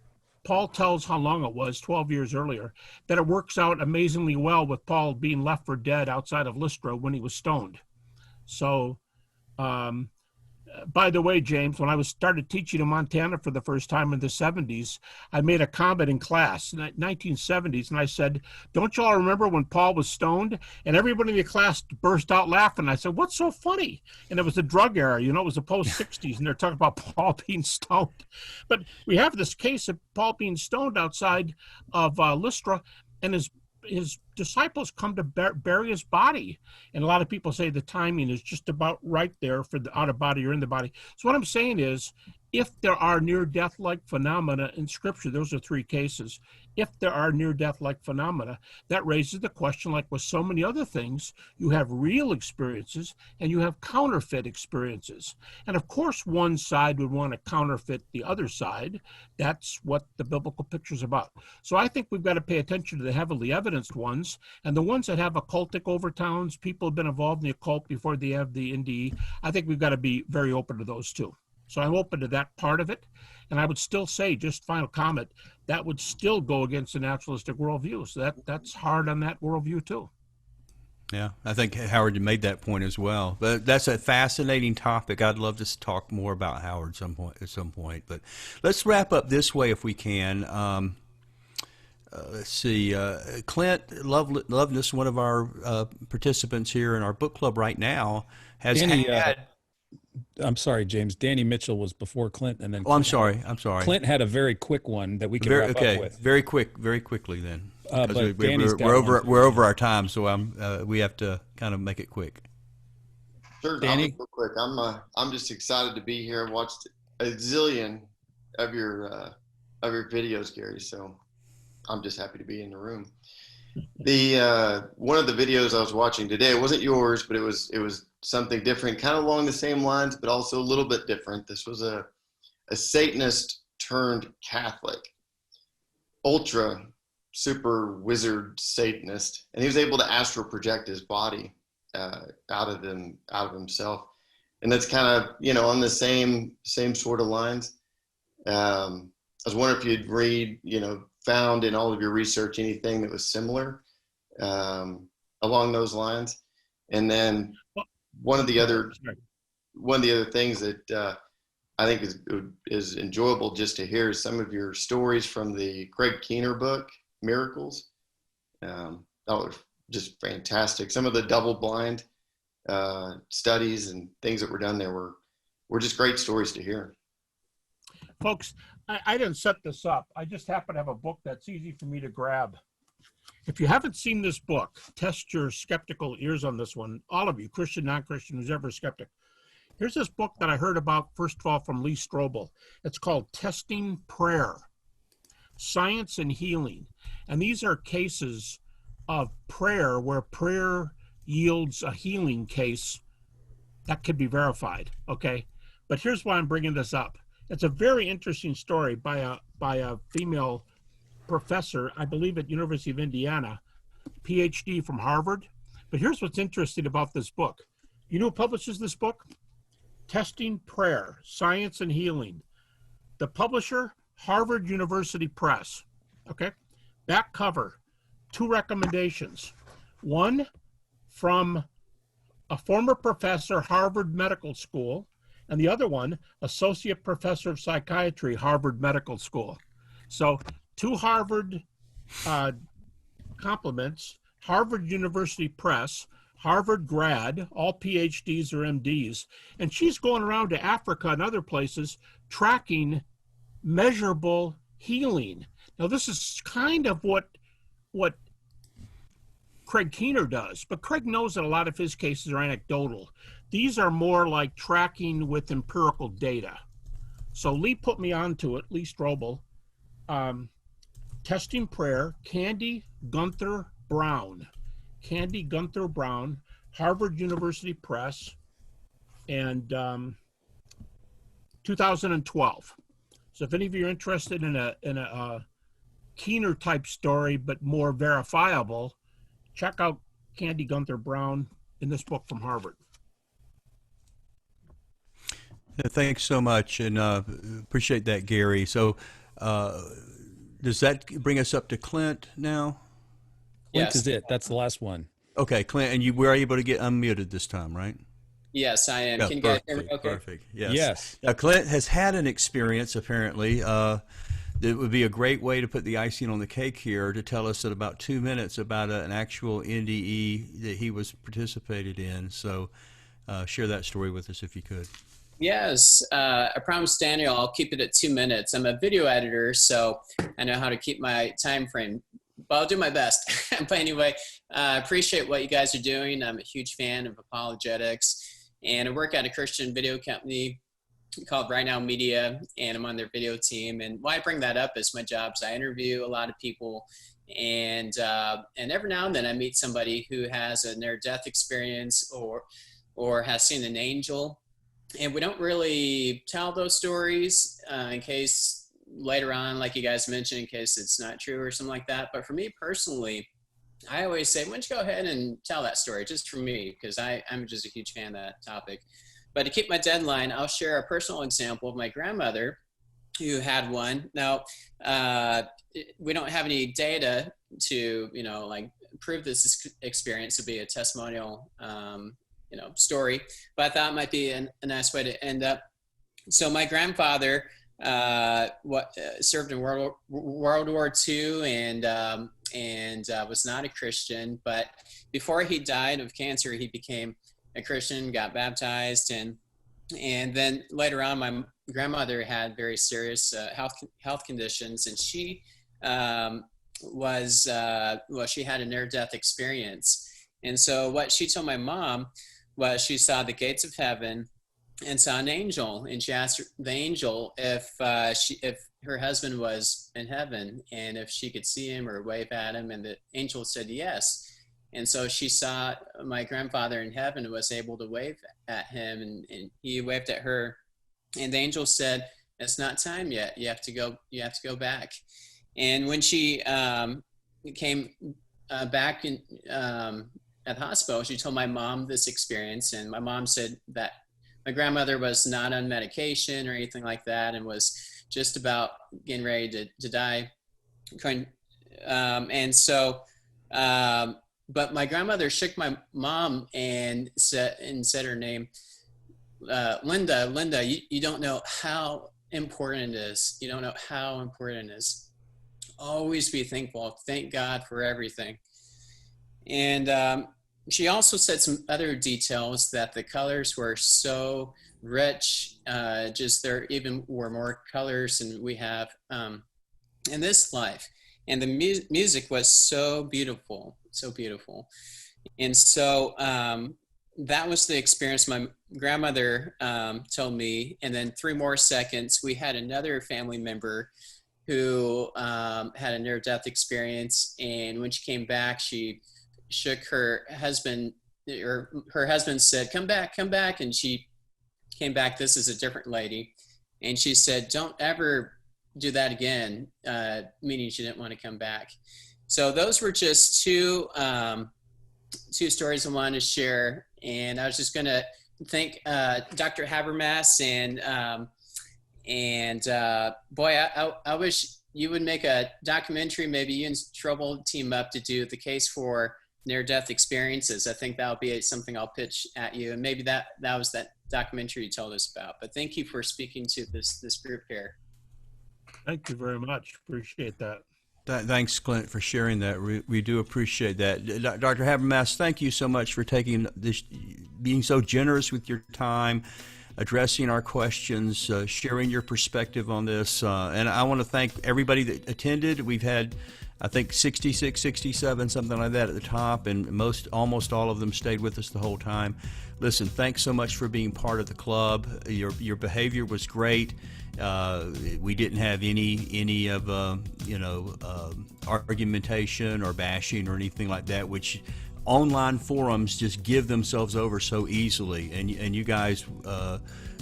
Paul tells how long it was, 12 years earlier, that it works out amazingly well with Paul being left for dead outside of Lystra when he was stoned. So, by the way, James, when I started teaching in Montana for the first time in the 70s, I made a comment in class in the 1970s, and I said, don't you all remember when Paul was stoned? And everybody in the class burst out laughing. I said, what's so funny? And it was the drug era, you know, it was the post-60s, and they're talking about Paul being stoned. But we have this case of Paul being stoned outside of Lystra, and his disciples come to bury his body. And a lot of people say the timing is just about right there for the out of body or in the body. So what I'm saying is, if there are near-death-like phenomena in Scripture, those are three cases. If there are near-death-like phenomena, that raises the question, like with so many other things, you have real experiences and you have counterfeit experiences. And of course, one side would want to counterfeit the other side. That's what the biblical picture is about. So I think we've got to pay attention to the heavily evidenced ones, and the ones that have occultic overtones, people have been involved in the occult before they have the NDE. I think we've got to be very open to those too. So I'm open to that part of it. And I would still say, just final comment, that would still go against the naturalistic worldview. So that's hard on that worldview too. Yeah, I think Howard made that point as well. But that's a fascinating topic. I'd love to talk more about Howard at some point. But let's wrap up this way if we can. Let's see. Clint Loveness, one of our participants here in our book club right now, has had... I'm sorry, James. Danny Mitchell was before Clint, and then. Oh, I'm sorry. Clint had a very quick one that we can wrap up with. Very quickly then. But we're over our time, so we have to kind of make it quick. Sure, Danny, real quick. I'm just excited to be here. I've watched a zillion of your videos, Gary. So I'm just happy to be in the room. The one of the videos I was watching today, it wasn't yours, but it was something different, kind of along the same lines, but also a little bit different. This was a Satanist turned Catholic, ultra super wizard Satanist, and he was able to astral project his body out of himself, and that's kind of on the same sort of lines. I was wondering if you'd found in all of your research anything that was similar along those lines, and then one of the other things that I think is enjoyable just to hear is some of your stories from the Craig Keener book, Miracles. That was just fantastic. Some of the double-blind studies and things that were done there were just great stories to hear. Folks, I didn't set this up. I just happen to have a book that's easy for me to grab. If you haven't seen this book, test your skeptical ears on this one. All of you, Christian, non-Christian, who's ever a skeptic. Here's this book that I heard about, first of all, from Lee Strobel. It's called Testing Prayer, Science and Healing. And these are cases of prayer where prayer yields a healing case that could be verified, okay? But here's why I'm bringing this up. It's a very interesting story by a female professor, I believe at University of Indiana, PhD from Harvard. But here's what's interesting about this book. You know who publishes this book? Testing Prayer, Science and Healing. The publisher, Harvard University Press, okay? Back cover, 2 recommendations. One from a former professor, Harvard Medical School, and the other one, Associate Professor of Psychiatry, Harvard Medical School. So 2 Harvard compliments, Harvard University Press, Harvard grad, all PhDs or MDs, and she's going around to Africa and other places tracking measurable healing. Now this is kind of what Craig Keener does, but Craig knows that a lot of his cases are anecdotal. These are more like tracking with empirical data. So Lee put me onto it, Lee Strobel. Testing Prayer, Candy Gunther Brown. Candy Gunther Brown, Harvard University Press, and 2012. So if any of you are interested in a Keener type story, but more verifiable, check out Candy Gunther Brown in this book from Harvard. Thanks so much, and appreciate that, Gary. So does that bring us up to Clint now? Clint Yes. is it. That's the last one. Okay, Clint, and you were able to get unmuted this time, right? Yes, I am. Yeah, Can you guys hear me? perfect, Okay. perfect. Yes. Yes. Now, Clint has had an experience, apparently. It would be a great way to put the icing on the cake here to tell us in about 2 minutes about an actual NDE that he was participated in. So share that story with us if you could. Yes, I promised Daniel I'll keep it at 2 minutes. I'm a video editor, so I know how to keep my time frame, but I'll do my best. But anyway, I appreciate what you guys are doing. I'm a huge fan of apologetics, and I work at a Christian video company called Right Now Media, and I'm on their video team. And why I bring that up is my job is I interview a lot of people, and every now and then I meet somebody who has a near-death experience or has seen an angel. And we don't really tell those stories in case later on, like you guys mentioned, in case it's not true or something like that. But for me personally, I always say, why don't you go ahead and tell that story just for me, because I'm just a huge fan of that topic. But to keep my deadline, I'll share a personal example of my grandmother who had one. Now, we don't have any data to, like prove this experience to be a testimonial story, but I thought it might be a nice way to end up. So my grandfather served in World War II and was not a Christian, but before he died of cancer, he became a Christian, got baptized, and then later on, my grandmother had very serious health conditions, and she she had a near-death experience. And so what she told my mom was she saw the gates of heaven and saw an angel, and she asked the angel if her husband was in heaven and if she could see him or wave at him, and the angel said yes. And so she saw my grandfather in heaven and was able to wave at him, and he waved at her, and the angel said, "It's not time yet. You have to go back." And when she came back at the hospital, she told my mom this experience, and my mom said that my grandmother was not on medication or anything like that and was just about getting ready to die. But my grandmother shook my mom and said her name, Linda, you don't know how important it is. You don't know how important it is. Always be thankful. Thank God for everything. And she also said some other details, that the colors were so rich, just there even were more colors than we have in this life. And the music was so beautiful, so beautiful. And so that was the experience my grandmother told me. And then 3 more seconds, we had another family member who had a near-death experience. And when she came back, she shook her husband, or her husband said, come back, come back. And she came back. This is a different lady. And she said, don't ever do that again, meaning she didn't want to come back. So those were just two stories I wanted to share. And I was just going to thank Dr. Habermas, and boy, I wish you would make a documentary. Maybe you and Trouble team up to do the case for near-death experiences. I think that would be something I'll pitch at you. And maybe that was that documentary you told us about. But thank you for speaking to this group here. Thank you very much. Appreciate that. Thanks, Clint, for sharing that. We do appreciate that. Dr. Habermas, thank you so much for taking this, being so generous with your time, addressing our questions, sharing your perspective on this. And I want to thank everybody that attended. We've had, I think, 66, 67, something like that at the top, and almost all of them stayed with us the whole time. Listen, thanks so much for being part of the club. Your behavior was great. We didn't have any of argumentation or bashing or anything like that, which online forums just give themselves over so easily. And you guys,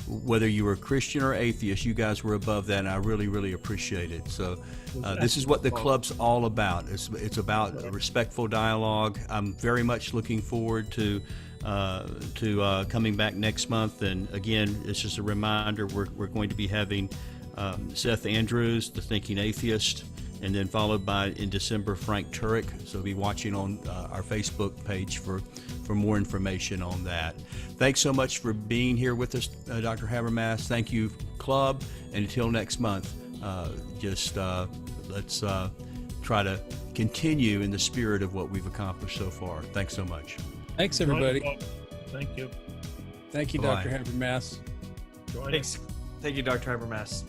whether you were Christian or atheist, you guys were above that, and I really, really appreciate it. So this is what the club's all about. It's about a respectful dialogue. I'm very much looking forward to coming back next month. And again, it's just a reminder, we're going to be having Seth Andrews, the Thinking Atheist, and then followed by, in December, Frank Turek. So be watching on our Facebook page for more information on that. Thanks so much for being here with us, Dr. Habermas. Thank you, club. And until next month, let's try to continue in the spirit of what we've accomplished so far. Thanks so much. Thanks, everybody. Thank you. Thank you, Dr. Habermas. Thanks. Thank you, Dr. Habermas.